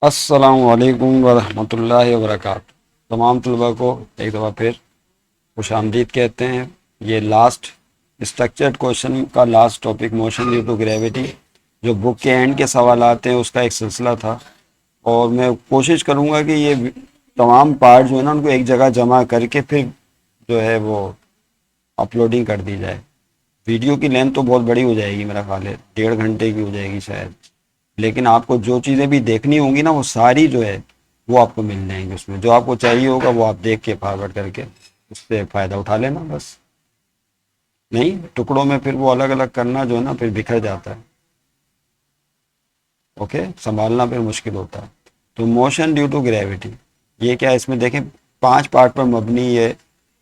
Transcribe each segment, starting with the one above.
अस्सलामु अलैकुम वरहमतुल्लाहि वबरकातुहू। तमाम तलबा को एक दफ़ा फिर खुशामदीद कहते हैं। ये लास्ट स्ट्रक्चर्ड क्वेश्चन का last topic motion due to gravity जो बुक के एंड के सवाल आते हैं उसका एक सिलसिला था। और मैं कोशिश करूँगा कि ये तमाम पार्ट जो है ना उनको एक जगह जमा करके फिर जो है वो अपलोडिंग कर दी जाए। वीडियो की लेंथ तो बहुत बड़ी हो जाएगी, मेरा ख्याल है 1.5 घंटे की हो जाएगी शायद। लेकिन आपको जो चीज़ें भी देखनी होंगी ना वो सारी जो है वो आपको मिल जाएंगी। उसमें जो आपको चाहिए होगा वो आप देख के फॉरवर्ड करके उससे फ़ायदा उठा लेना बस। नहीं टुकड़ों में फिर वो अलग अलग करना जो है ना फिर बिखर जाता है। ओके, संभालना फिर मुश्किल होता है। तो मोशन ड्यू टू ग्रेविटी ये क्या है, इसमें देखें 5 पार्ट पर मबनी ये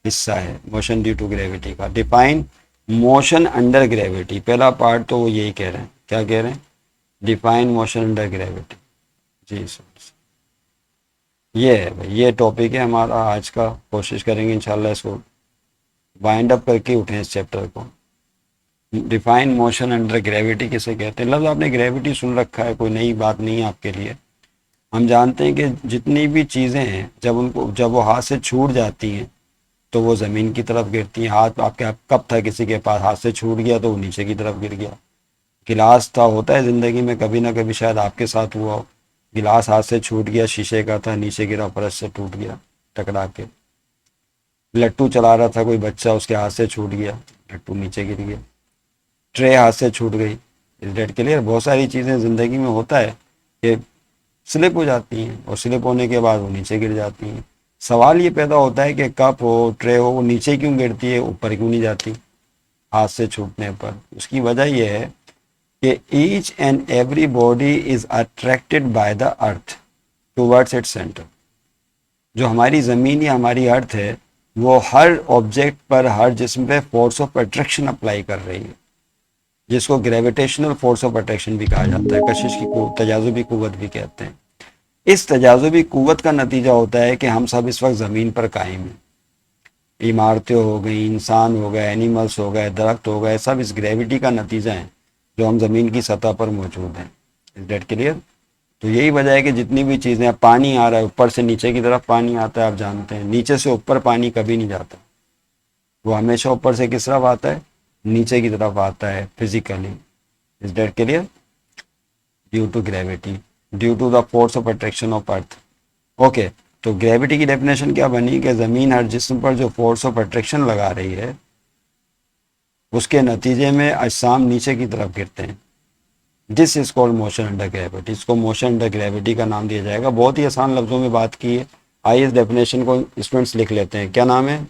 हिस्सा है मोशन ड्यू टू ग्रेविटी का। डिफाइन मोशन अंडर ग्रेविटी, पहला पार्ट तो वो यही कह रहे हैं। क्या कह रहे हैं? Define motion under gravity. जी सर, ये है भाई, ये टॉपिक है हमारा आज का। कोशिश करेंगे इंशाल्लाह इसको वाइंड अप करके उठें इस चैप्टर को। डिफाइन मोशन अंडर ग्रेविटी किसे कहते हैं? लफ्ज़ आपने ग्रेविटी सुन रखा है, कोई नई बात नहीं है आपके लिए। हम जानते हैं कि जितनी भी चीज़ें हैं जब वो हाथ से छूट जाती हैं तो वो ज़मीन की तरफ गिरती हैं। हाथ आपके कब था किसी के पास हाथ से छूट गया तो वो नीचे की तरफ गिर गया। गिलास था, होता है ज़िंदगी में कभी ना कभी, शायद आपके साथ हुआ हो। गिलास हाथ से छूट गया, शीशे का था, नीचे गिरा, फर्श से टूट गया टकरा के। लट्टू चला रहा था कोई बच्चा, उसके हाथ से छूट गया, लट्टू नीचे गिर गया। ट्रे हाथ से छूट गई। इस डेट के लिए बहुत सारी चीज़ें ज़िंदगी में होता है कि स्लिप हो जाती हैं और स्लिप होने के बाद वो नीचे गिर जाती हैं। सवाल ये पैदा होता है कि कप हो, ट्रे हो, वो नीचे क्यों गिरती है, ऊपर क्यों नहीं जाती हाथ से छूटने पर? उसकी वजह यह है कि each and every body is attracted by the earth towards its centre. जो हमारी ज़मीन या हमारी अर्थ है वो हर ऑब्जेक्ट पर, हर जिस्म पे फोर्स ऑफ अट्रैक्शन अप्लाई कर रही है, जिसको ग्रेविटेशनल फोर्स ऑफ अट्रैक्शन भी कहा जाता है, कशिश की तजाजुबी कुव्वत भी कहते हैं। इस तजाजुबी कुव्वत का नतीजा होता है कि हम सब इस वक्त ज़मीन पर कायम हैं। इमारतें हो गई, इंसान हो गए, एनिमल्स हो गए, दरख्त हो गए, सब इस ग्रेविटी का नतीजा है जो हम ज़मीन की सतह पर मौजूद हैं। Is that clear? तो यही वजह है कि जितनी भी चीज़ें, पानी आ रहा है ऊपर से नीचे की तरफ पानी आता है, आप जानते हैं नीचे से ऊपर पानी कभी नहीं जाता, वो हमेशा ऊपर से किस तरफ आता है, नीचे की तरफ आता है physically. Is that clear? Due to gravity, due to the force of attraction of earth. Okay, तो ग्रेविटी की डेफिनेशन क्या बनी कि ज़मीन हर जिस्म पर जो फोर्स ऑफ अट्रैक्शन लगा रही है उसके नतीजे में अजसाम नीचे की तरफ गिरते हैं। This is called motion under gravity. इसको मोशन अंडर ग्रेविटी का नाम दिया जाएगा। बहुत ही आसान लफ्जों में बात की है। आइए इस डेफिनेशन को स्टूडेंट्स लिख लेते हैं। क्या नाम है?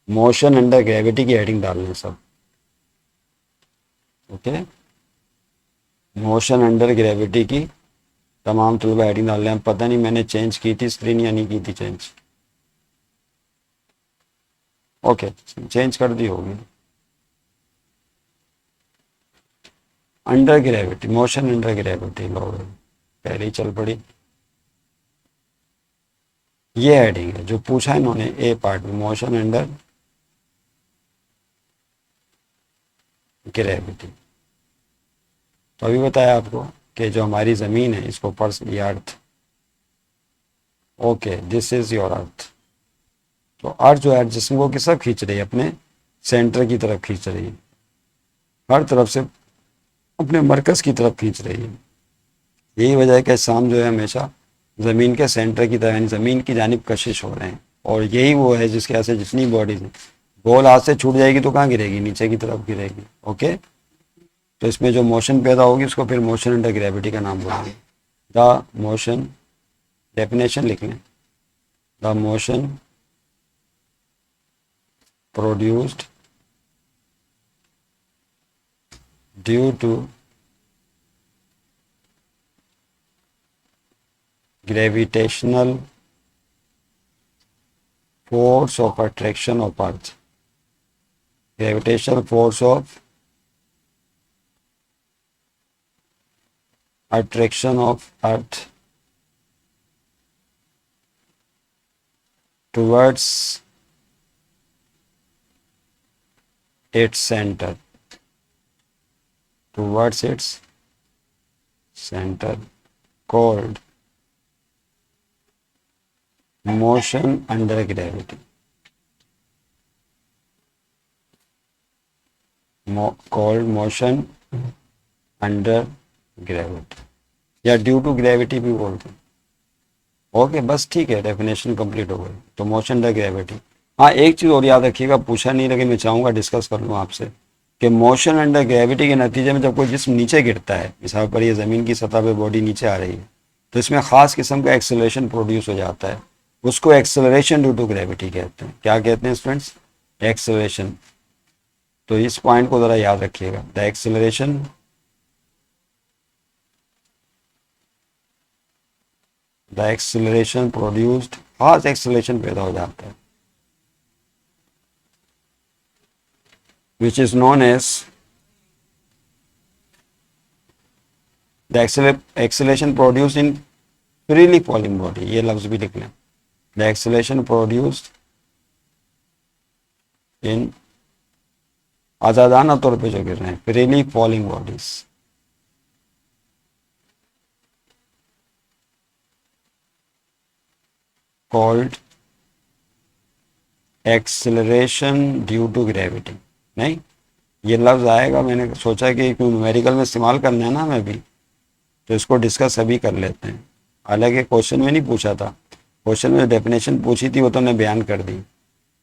मोशन अंडर ग्रेविटी की हेडिंग डाल लें सब। ओके, मोशन अंडर ग्रेविटी की तमाम तलबा हेडिंग डाल लें। पता नहीं मैंने चेंज की थी स्क्रीन या नहीं की थी चेंज। ओके, चेंज कर दी होगी। Under gravity, motion under gravity, लो पहले ही चल पड़ी। ये हेडिंग है जो पूछा इन्होंने ए पार्ट में, मोशन अंडर ग्रेविटी। तो अभी बताया आपको कि जो हमारी ज़मीन है इसको पर्स ये earth. Okay, this is your earth. तो अर्थ जो है जिस्म को किस तरफ खींच रही है, अपने सेंटर की तरफ खींच रही है, हर तरफ से अपने मरकज की तरफ खींच रही है। यही वजह है कि शाम जो है हमेशा ज़मीन के सेंटर की तरह, यानी ज़मीन की जानिब कशिश हो रहे हैं। और यही वो है जिसके वजह से जितनी बॉडीज हैं, बॉल हाथ से छूट जाएगी तो कहाँ गिरेगी, नीचे की तरफ गिरेगी। ओके, तो इसमें जो मोशन पैदा होगी उसको फिर मोशन अंडर ग्रेविटी का नाम बोलेंगे। द मोशन, डेफिनेशन लिख लें, the motion produced due to gravitational force of attraction of earth, gravitational force of attraction of earth towards its center, towards its center, called motion under gravity, called motion under gravity, या due to gravity भी बोलते हैं। Okay, बस ठीक है, definition complete हो गई। तो मोशन अंडर ग्रेविटी। हाँ, एक चीज़ और याद रखिएगा, पूछा नहीं लेकिन मैं चाहूँगा डिस्कस कर लूँ आपसे, कि मोशन अंडर ग्रेविटी के नतीजे में जब कोई जिस्म नीचे गिरता है, मिसाल पर ये ज़मीन की सतह पे बॉडी नीचे आ रही है, तो इसमें ख़ास किस्म का एक्सेलरेशन प्रोड्यूस हो जाता है, उसको एक्सेलरेशन ड्यू टू ग्रेविटी कहते हैं। क्या कहते हैं स्टूडेंट्स? एक्सेलरेशन। तो इस पॉइंट को ज़रा याद रखिएगा, द एक्सेलरेशन प्रोड्यूस्ड, खास एक्सेलरेशन पैदा हो जाता है, which is known as the acceleration produced in freely falling body। ये लफ्ज भी लिख लें, the acceleration produced in आज़ादाना तौर पे जो गिर रहे हैं, freely falling bodies, called acceleration due to gravity। नहीं, ये लफ्ज़ आएगा, मैंने सोचा कि क्यों न्यूमेरिकल में इस्तेमाल करना है ना हमें भी, तो इसको डिस्कस अभी कर लेते हैं। हालांकि क्वेश्चन में नहीं पूछा था, क्वेश्चन में डेफिनेशन पूछी थी वो तो मैं बयान कर दी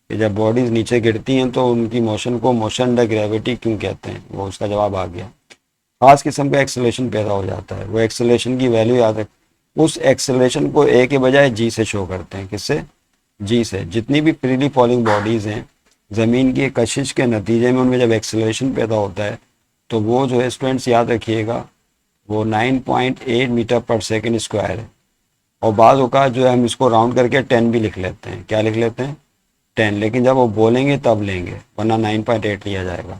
कि जब बॉडीज नीचे गिरती हैं तो उनकी मोशन को मोशन अंडर ग्रेविटी क्यों कहते हैं, वो उसका जवाब आ गया। खास किस्म का एक्सेलरेशन पैदा हो जाता है, वो एक्सेलरेशन की वैल्यू याद रख, उस एक्सेलरेशन को ए के बजाय जी से शो करते हैं। किससे? जी से। जितनी भी फ्रीली फॉलिंग बॉडीज़ हैं, ज़मीन की कशिश के नतीजे में उनमें जब एक्सेलरेशन पैदा होता है तो वो जो है स्टूडेंट्स याद रखिएगा, वो 9.8 मीटर पर सेकेंड स्क्वायर है। और बाज़ औक़ात जो है हम इसको राउंड करके 10 भी लिख लेते हैं। क्या लिख लेते हैं? 10। लेकिन जब वो बोलेंगे तब लेंगे, वरना 9.8 लिया जाएगा।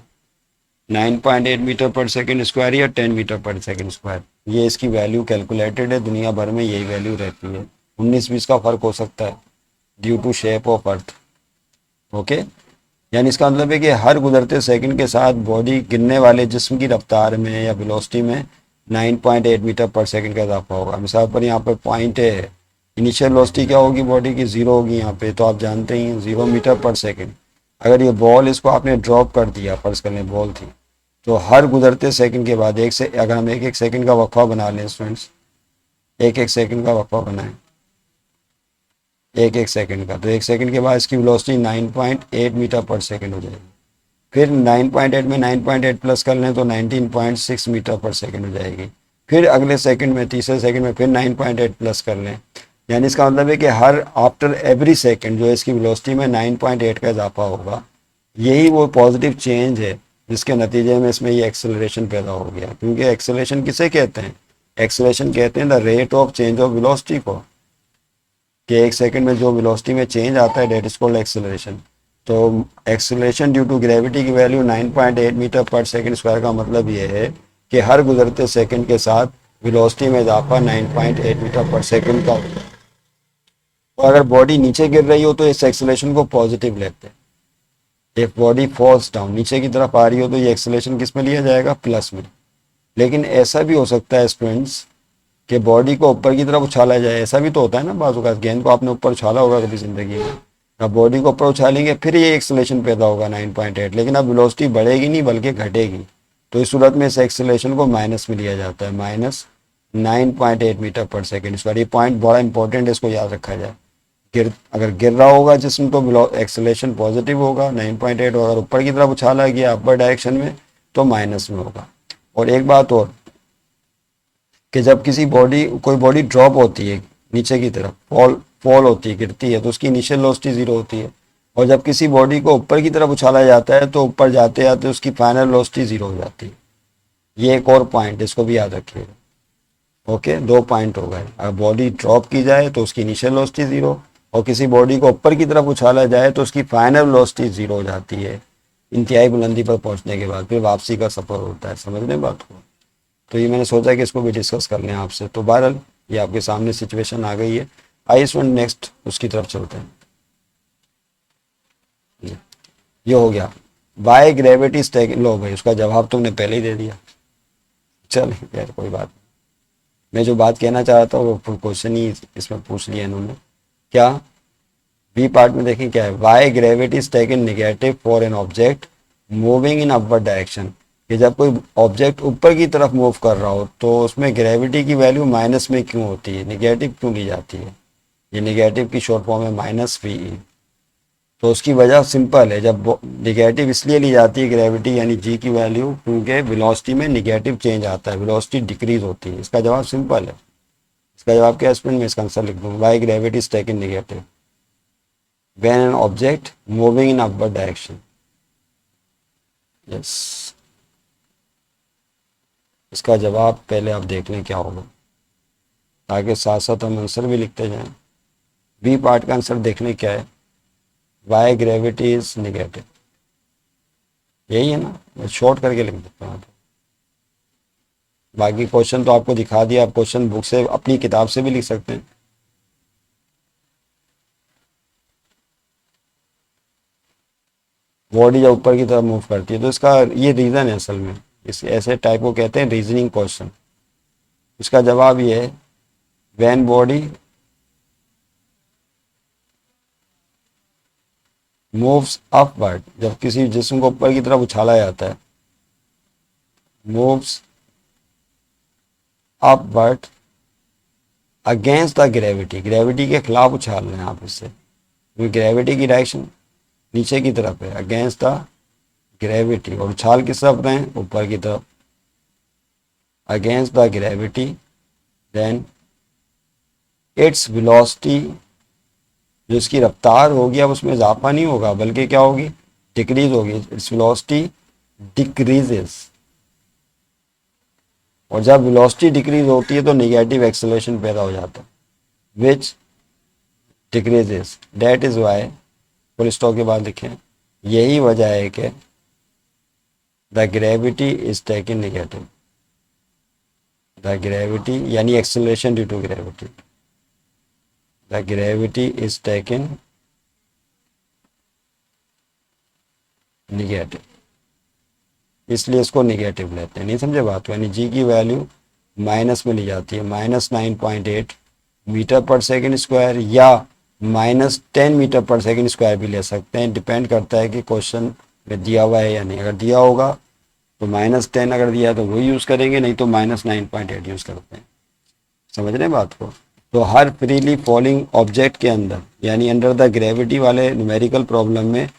9.8 मीटर पर सेकेंड स्क्वायर या 10 मीटर पर सेकेंड स्क्वायर, ये इसकी वैल्यू कैलकुलेटेड है, दुनिया भर में यही वैल्यू रहती है। 19-20 का फ़र्क हो सकता है due to shape of earth. Okay, यानी इसका मतलब है कि हर गुजरते सेकंड के साथ बॉडी गिरने वाले जिस्म की रफ्तार में या वेलोसिटी में 9.8 मीटर पर सेकंड का इजाफा होगा। मिसाल पर यहाँ पर पॉइंट है, इनिशियल वेलोसिटी क्या होगी बॉडी की? 0 होगी यहाँ पे, तो आप जानते ही हैं 0 मीटर पर सेकंड। अगर ये बॉल, इसको आपने ड्रॉप कर दिया, फर्ज कर लें बॉल थी, तो हर गुजरते सेकंड के बाद अगर हम एक सेकंड का वक्फा बना लें स्टूडेंट्स, एक सेकंड का वक्फा बनाएं, एक सेकंड का, तो एक सेकंड के बाद इसकी वेलोसिटी 9.8 मीटर पर सेकंड हो जाएगी। फिर 9.8 में 9.8 प्लस कर लें तो 19.6 मीटर पर सेकंड हो जाएगी। फिर अगले सेकंड में, तीसरे सेकंड में फिर 9.8 प्लस कर लें, यानी इसका मतलब है कि हर आफ्टर एवरी सेकंड जो है इसकी वेलोसिटी में 9.8 का इजाफा होगा। यही वो पॉजिटिव चेंज है जिसके नतीजे में इसमें ये एक्सेलरेशन पैदा हो गया। क्योंकि एक्सेलरेशन किसे कहते हैं? एक्सेलरेशन कहते हैं the rate of change of velocity को, कि एक सेकंड में जो वेलोसिटी में चेंज आता है डेट इज कॉल्ड एक्सेलरेशन। तो एक्सेलरेशन ड्यू टू ग्रेविटी की वैल्यू 9.8 मीटर पर सेकंड स्क्वायर का मतलब ये है कि हर गुजरते सेकंड के साथ वेलोसिटी में इजाफा 9.8 मीटर पर सेकंड का होता है। और अगर बॉडी नीचे गिर रही हो तो इस एक्सेलरेशन को पॉजिटिव लेते हैं। एक बॉडी फॉल्स डाउन, नीचे की तरफ आ रही हो, तो ये एक्सेलरेशन किस में लिया जाएगा? प्लस में। लेकिन ऐसा भी हो सकता है स्टूडेंट्स कि बॉडी को ऊपर की तरफ उछाला जाए। ऐसा भी तो होता है ना, बाजू का गेंद को आपने ऊपर उछाला होगा कभी ज़िंदगी में, अब बॉडी को ऊपर उछालेंगे फिर ये एक्सेलरेशन पैदा होगा 9.8, लेकिन अब वेलोसिटी बढ़ेगी नहीं बल्कि घटेगी। तो इस सूरत में इस एक्सेलरेशन को माइनस में लिया जाता है, minus 9.8 metre per second square. ये पॉइंट बड़ा इंपॉर्टेंट है, इसको याद रखा जाए। अगर गिर रहा होगा जिसम तो एक्सेलरेशन पॉजिटिव होगा 9.8, और अगर ऊपर की तरफ उछाला गया अपर डायरेक्शन में तो माइनस में होगा। और एक बात और, कि जब कोई बॉडी ड्रॉप होती है नीचे की तरफ, फॉल होती है, गिरती है, तो उसकी इनिशियल वेलोसिटी 0 होती है। और जब किसी बॉडी को ऊपर की तरफ उछाला जाता है तो ऊपर जाते जाते उसकी फाइनल वेलोसिटी 0 हो जाती है। ये एक और पॉइंट, इसको भी याद रखिएगा। ओके, 2 पॉइंट हो गए। अगर बॉडी ड्रॉप की जाए तो उसकी इनिशियल वेलोसिटी 0, और किसी बॉडी को ऊपर की तरफ उछाला जाए तो उसकी फाइनल वेलोसिटी 0 हो जाती है। इंतहाई बुलंदी पर पहुंचने के बाद फिर वापसी का सफ़र होता है। समझ लें बात को। तो ये मैंने सोचा कि इसको भी डिस्कस कर लें आपसे। तो बहरहाल ये आपके सामने सिचुएशन आ गई है। आइए स्टूडेंट नेक्स्ट उसकी तरफ चलते हैं। ये हो गया वाई ग्रेविटी स्टैगिंग। लो भाई, उसका जवाब तुमने पहले ही दे दिया। चल यार कोई बात नहीं, मैं जो बात कहना चाह रहा था वो क्वेश्चन ही इसमें पूछ लिया इन्होंने। क्या बी पार्ट में देखें क्या है, why gravity is taken negative for an object moving in upward direction, कि जब कोई ऑब्जेक्ट ऊपर की तरफ मूव कर रहा हो तो उसमें ग्रेविटी की वैल्यू माइनस में क्यों होती है, निगेटिव क्यों ली जाती है। ये निगेटिव की शॉर्ट फॉर्म है माइनस वी ई। तो उसकी वजह सिंपल है, जब निगेटिव इसलिए ली जाती है ग्रेविटी यानी जी की वैल्यू, क्योंकि वेलोसिटी में निगेटिव चेंज आता है, वेलोसिटी डिक्रीज होती है। इसका जवाब सिंपल है। इसका जवाब क्या है स्टूडेंट, मैं इसका आंसर लिख दूँ, why gravity is taken negative when an object moving in upward direction. Yes, इसका जवाब पहले आप देख लें क्या होगा, ताकि साथ साथ हम आंसर भी लिखते जाएं। बी पार्ट का आंसर देख लें क्या है, वाई ग्रेविटी इज निगेटिव, यही है ना, मैं शॉर्ट करके लिख देता हूँ। बाकी क्वेश्चन तो आपको दिखा दिया, आप क्वेश्चन बुक से अपनी किताब से भी लिख सकते हैं। बॉडी जब ऊपर की तरफ मूव करती है तो इसका ये रीज़न है असल में, इस ऐसे टाइप को कहते हैं रीजनिंग क्वेश्चन। इसका जवाब ये है, व्हेन बॉडी मूव्स अपवर्ड, जब किसी जिस्म को ऊपर की तरफ उछाला जाता है, moves upward against the gravity, gravity के खिलाफ उछाल रहे हैं आप इससे, क्योंकि ग्रेविटी की डायरेक्शन नीचे की तरफ है, अगेंस्ट द ग्रेविटी, और उछाल किस तरफ रहे हैं, ऊपर की तरफ, against the gravity, then its velocity, जो इसकी रफ्तार होगी अब उसमें इजाफा नहीं होगा बल्कि क्या होगी, डिक्रीज होगी, इट्स वेलोसिटी डिक्रीजेस। और जब वेलोसिटी डिक्रीज होती है तो नेगेटिव एक्सेलरेशन पैदा हो जाता है, which decreases, that is why, full stop के बाद लिखें, यही वजह है कि the gravity is taken negative, the gravity यानी acceleration due to gravity, the gravity is taken negative, इसलिए इसको निगेटिव लेते हैं। नहीं समझे बात को, यानी जी की वैल्यू माइनस में ली जाती है, -9.8 मीटर पर सेकंड स्क्वायर या -10 मीटर पर सेकंड स्क्वायर भी ले सकते हैं, डिपेंड करता है कि क्वेश्चन में दिया हुआ है या नहीं। अगर दिया होगा तो -10 अगर दिया तो वही यूज़ करेंगे, नहीं तो -9.8 यूज़ करते हैं। समझ रहे हैं बात को। तो हर फ्रीली फॉलिंग ऑब्जेक्ट के अंदर यानी अंडर द ग्रेविटी वाले न्यूमेरिकल प्रॉब्लम में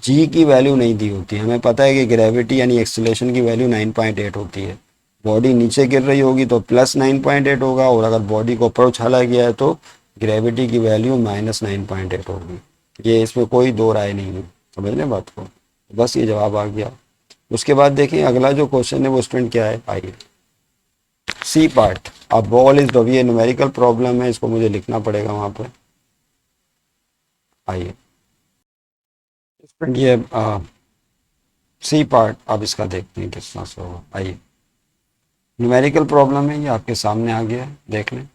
जी की वैल्यू नहीं दी होती। हमें पता है कि ग्रेविटी यानी एक्सेलरेशन की वैल्यू 9.8 होती है, बॉडी नीचे गिर रही होगी तो +9.8 होगा, और अगर बॉडी को ऊपर उछाला गया है तो ग्रेविटी की वैल्यू -9.8 होगी। ये इसमें कोई दो राय नहीं है, समझ लें बात को। बस ये जवाब आ गया। उसके बाद देखिए अगला जो क्वेश्चन है वो स्टूडेंट क्या है, आइए सी पार्ट, अब बॉल इज द, ये न्यूमेरिकल प्रॉब्लम है, इसको मुझे लिखना पड़ेगा वहां पर। आइए ये सी पार्ट, अब इसका देखते हैं किस तरह से होगा। आइए न्यूमेरिकल प्रॉब्लम है, ये आपके सामने आ गया है, देख लें।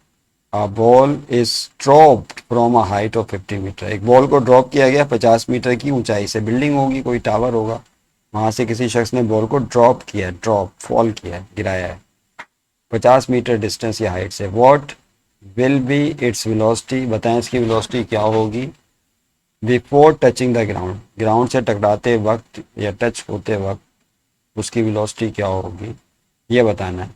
A ball is dropped from a height of 50 metre, एक बॉल को ड्रॉप किया गया 50 मीटर की ऊंचाई से, बिल्डिंग होगी, कोई टावर होगा, वहां से किसी शख्स ने बॉल को ड्रॉप किया, ड्रॉप फॉल किया, गिराया है 50 मीटर डिस्टेंस या हाइट से। What will be its velocity, बताएं इसकी वेलोसिटी क्या होगी before touching the ground, ground से टकराते वक्त या टच होते वक्त उसकी वेलोसिटी क्या होगी, ये बताना है।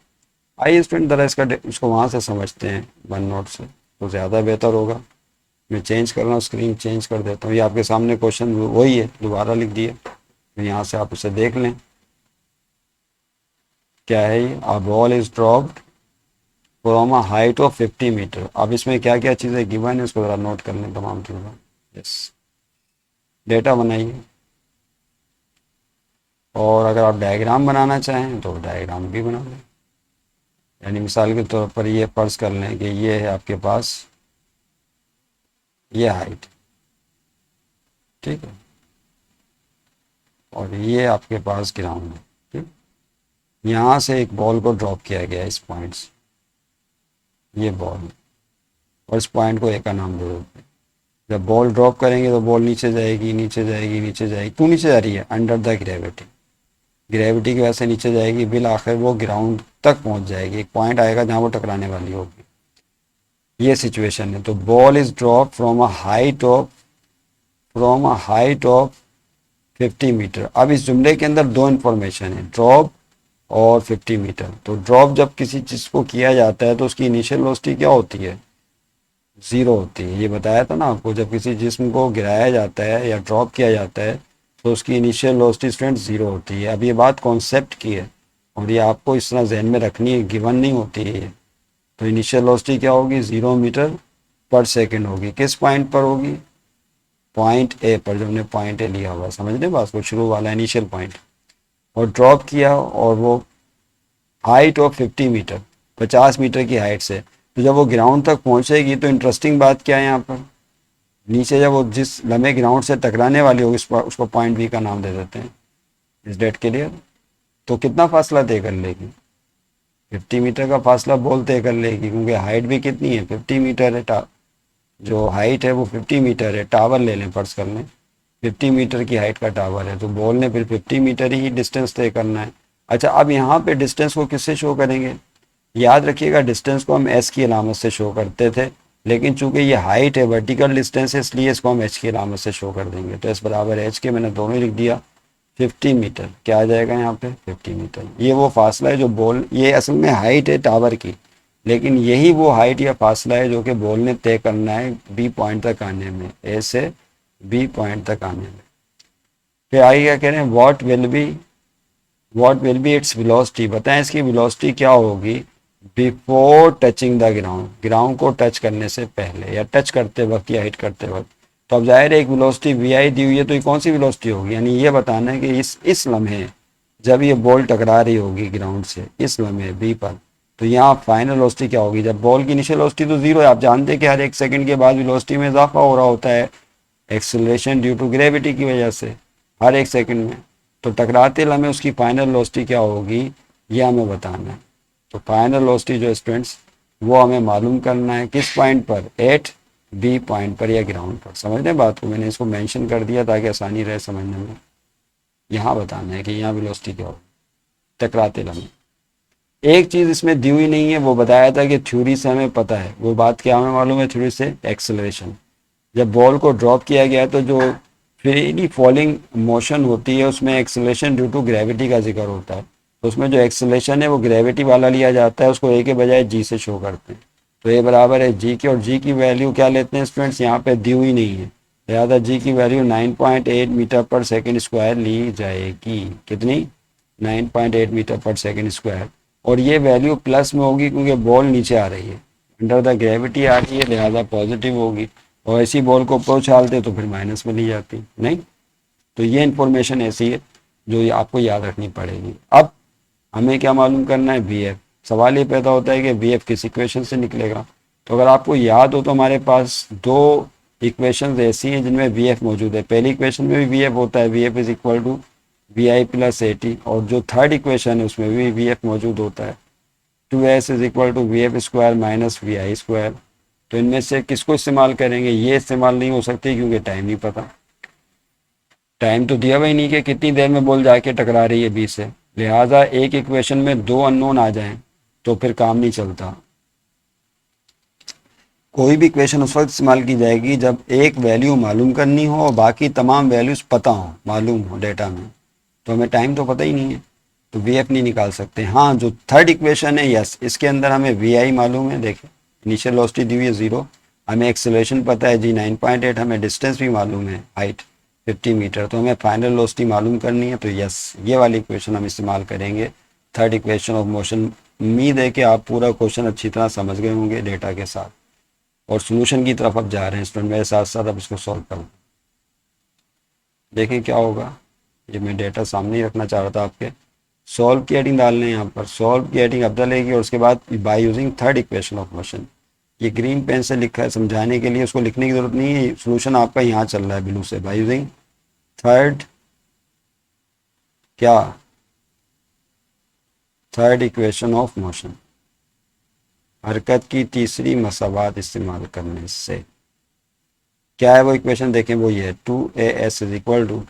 आइए स्टूडेंट ज़रा इसको वहाँ से समझते हैं, वन नोट से तो ज़्यादा बेहतर होगा। मैं चेंज कर रहा हूँ, स्क्रीन चेंज कर देता हूँ। ये आपके सामने क्वेश्चन वही है, दोबारा लिख दिए, तो यहाँ से आप उसे देख लें क्या है ये। A ball is dropped from a height of 50 metre. अब इसमें क्या क्या चीज़ें गिवन है उसको ज़रा नोट कर लें तमाम चीज़ें। यस, डेटा बनाइए, और अगर आप डायग्राम बनाना चाहें तो डायग्राम भी बना लें। यानी मिसाल के तौर पर ये फर्ज कर लें कि ये है आपके पास ये हाइट, ठीक है, और ये आपके पास ग्राउंड है, ठीक। यहाँ से एक बॉल को ड्रॉप किया गया इस पॉइंट से, ये बॉल, और इस पॉइंट को ए का नाम दे देते हैं। जब बॉल ड्रॉप करेंगे तो बॉल नीचे जाएगी, नीचे जाएगी, नीचे जाएगी। क्यों नीचे जा रही है, अंडर द ग्रेविटी, ग्रेविटी की वजह से नीचे जाएगी, बिल आखिर वो ग्राउंड तक पहुंच जाएगी, एक पॉइंट आएगा जहाँ वो टकराने वाली होगी। ये सिचुएशन है। तो ball is drop from a height of from a height of 50 metre. अब इस जुमले के अंदर दो इन्फॉर्मेशन है, ड्रॉप और 50 मीटर। तो ड्रॉप जब किसी चीज़ को किया जाता है तो उसकी इनिशियल वेलोसिटी क्या होती है, ज़ीरो होती है। ये बताया था ना आपको, जब किसी जिस्म को गिराया जाता है या ड्रॉप किया जाता है तो उसकी इनिशियल वेलोसिटी स्टूडेंट ज़ीरो होती है। अब ये बात कॉन्सेप्ट की है और ये आपको इस तरह जहन में रखनी है, गिवन नहीं होती है ये। तो इनिशियल वेलोसिटी क्या होगी, 0 मीटर पर सेकेंड होगी। किस पॉइंट पर होगी, पॉइंट ए पर, जो हमने पॉइंट ए लिया हुआ है, समझ लें बात को, शुरू वाला इनिशियल पॉइंट। और ड्रॉप किया और वो हाइट ऑफ 50 मीटर, 50 मीटर की हाइट से। तो जब वो ग्राउंड तक पहुंचेगी तो इंटरेस्टिंग बात क्या है यहाँ पर, नीचे जब वो जिस लम्हे ग्राउंड से टकराने वाली होगी उसको पॉइंट बी का नाम दे देते हैं। इस डेट के लिए तो कितना फासला तय कर लेगी, 50 मीटर का फासला बॉल तय कर लेगी, क्योंकि हाइट भी कितनी है, 50 मीटर है। जो हाइट है वो 50 मीटर है। टावर ले लें, फर्ज कर लें 50 मीटर की हाइट का टावर है, तो बॉल ने फिर 50 मीटर ही डिस्टेंस तय करना है। अच्छा, अब यहाँ पे डिस्टेंस को किससे शो करेंगे, याद रखिएगा डिस्टेंस को हम एस की अलामत से शो करते थे, लेकिन चूंकि ये हाइट है, वर्टिकल डिस्टेंस है, इसलिए इसको हम एच की अलामत से शो कर देंगे। तो एस बराबर एच के, मैंने दोनों ही लिख दिया, 50 मीटर। क्या आ जाएगा यहाँ पे, 50 मीटर। ये वो फासला है जो बॉल, ये असल में हाइट है टावर की, लेकिन यही वो हाइट या फासला है जो कि बॉल ने तय करना है बी पॉइंट तक आने में, ए से बी पॉइंट तक आने में। फिर आगे क्या कह रहे हैं, what will be its velocity, बताएं इसकी वेलोसिटी क्या होगी before touching the ground, ground को टच करने से पहले या टच करते वक्त या हिट करते वक्त। तो अब जाहिर है एक वेलोसिटी वी आई दी हुई है, तो ये कौन सी वेलोसिटी होगी, यानी ये बताना है कि इस लम्हे जब ये बॉल टकरा रही होगी ग्राउंड से, इस लम्हे बी पर, तो यहाँ फाइनल वेलोसिटी क्या होगी। जब बॉल की इनिशियल वेलोसिटी तो जीरो है, आप जानते हैं कि हर एक सेकंड के बाद वेलोसिटी में इजाफा हो रहा होता है, एक्सेलरेशन ड्यू टू ग्रेविटी की वजह से, हर एक सेकंड में। तो टकराते लम्हे उसकी फाइनल वेलोसिटी क्या होगी, ये हमें बताना है। तो फाइनल वेलोसिटी जो स्टूडेंट्स वो हमें मालूम करना है, किस पॉइंट पर, एट बी पॉइंट पर या ग्राउंड पर। समझ रहे बात को, मैंने इसको मेंशन कर दिया ताकि आसानी रहे समझने में। यहाँ बताना है कि यहाँ वेलोसिटी क्या होगी टकराते लम्हे। एक चीज़ इसमें दी हुई नहीं है, वो बताया था कि थ्योरी से हमें पता है, वो बात क्या हमें मालूम है थ्योरी से, एक्सेलरेशन। जब बॉल को ड्रॉप किया गया तो जो फ्रीली फॉलिंग मोशन होती है उसमें एक्सेलरेशन ड्यू टू ग्रेविटी का जिक्र होता है। तो उसमें जो एक्सेलरेशन है वो ग्रेविटी वाला लिया जाता है, उसको ए के बजाय जी से शो करते हैं। तो ए बराबर है जी के, और जी की वैल्यू क्या लेते हैं स्टूडेंट्स, यहाँ पे दी हुई नहीं है, लिहाजा जी की value 9.8 metre per second square ली जाएगी। कितनी, 9.8 मीटर पर सेकेंड स्क्वायर। और ये वैल्यू प्लस में होगी क्योंकि बॉल नीचे आ रही है, अंडर द ग्रेविटी आ रही है, लिहाजा पॉजिटिव होगी। और ऐसी बॉल को अप्रोच हालते तो फिर माइनस में ली जाती नहीं। तो ये इन्फॉर्मेशन ऐसी है जो आपको याद रखनी पड़ेगी। अब हमें क्या मालूम करना है, वी एफ। सवाल ये पैदा होता है कि वी एफ किस इक्वेशन से निकलेगा। तो अगर आपको याद हो तो हमारे पास दो इक्वेशंस ऐसी हैं जिनमें वी एफ मौजूद है। पहली इक्वेशन में भी वी एफ होता है, we f is equal to v i plus a t, और जो थर्ड इक्वेशन है उसमें भी वी एफ मौजूद होता है, 2s is equal to v f square minus v i square. तो इनमें से किसको इस्तेमाल करेंगे, ये इस्तेमाल नहीं हो सकती क्योंकि टाइम नहीं पता, टाइम तो दिया हुआ ही नहीं कि कितनी देर में बॉल जाके टकरा रही है बी से। लिहाजा एक इक्वेशन में दो अननोन आ जाएं तो फिर काम नहीं चलता। कोई भी इक्वेशन उस वक्त इस्तेमाल की जाएगी जब एक वैल्यू मालूम करनी हो और बाकी तमाम वैल्यूज पता हो, मालूम हो डेटा में। तो हमें टाइम तो पता ही नहीं है, तो वी एफ नहीं निकाल सकते। हाँ, जो थर्ड इक्वेशन है, यस, इसके अंदर हमें वी आई मालूम है, देखें इनिशियल वेलोसिटी दी हुई है 0, हमें एक्सेलरेशन पता है जी 9.8, हमें डिस्टेंस भी मालूम है हाइट 50 मीटर, तो हमें फाइनल वेलोसिटी मालूम करनी है। तो यस, ये वाली इक्वेशन हम इस्तेमाल करेंगे, थर्ड इक्वेशन ऑफ मोशन। उम्मीद है कि आप पूरा क्वेश्चन अच्छी तरह समझ गए होंगे डेटा के साथ, और सोल्यूशन की तरफ अब जा रहे हैं स्टूडेंट, मेरे साथ साथ अब इसको सॉल्व करूँ। देखें क्या होगा, ये मैं डेटा सामने ही रखना चाह रहा था आपके। सॉल्व की हेडिंग डालने हैं यहाँ पर, सॉल्व की हेडिंग अब डालेगी, और उसके बाद bye using third equation of motion. ये ग्रीन पेन से लिखा है समझाने के लिए, उसको लिखने की जरूरत नहीं है, सोल्यूशन आपका यहाँ चल रहा है ब्लू से। बाय यूजिंग थर्ड, क्या, थर्ड इक्वेशन ऑफ मोशन, हरकत की तीसरी मसावात इस्तेमाल करने से। क्या है वो इक्वेशन, देखें वो ये है 2as is equal to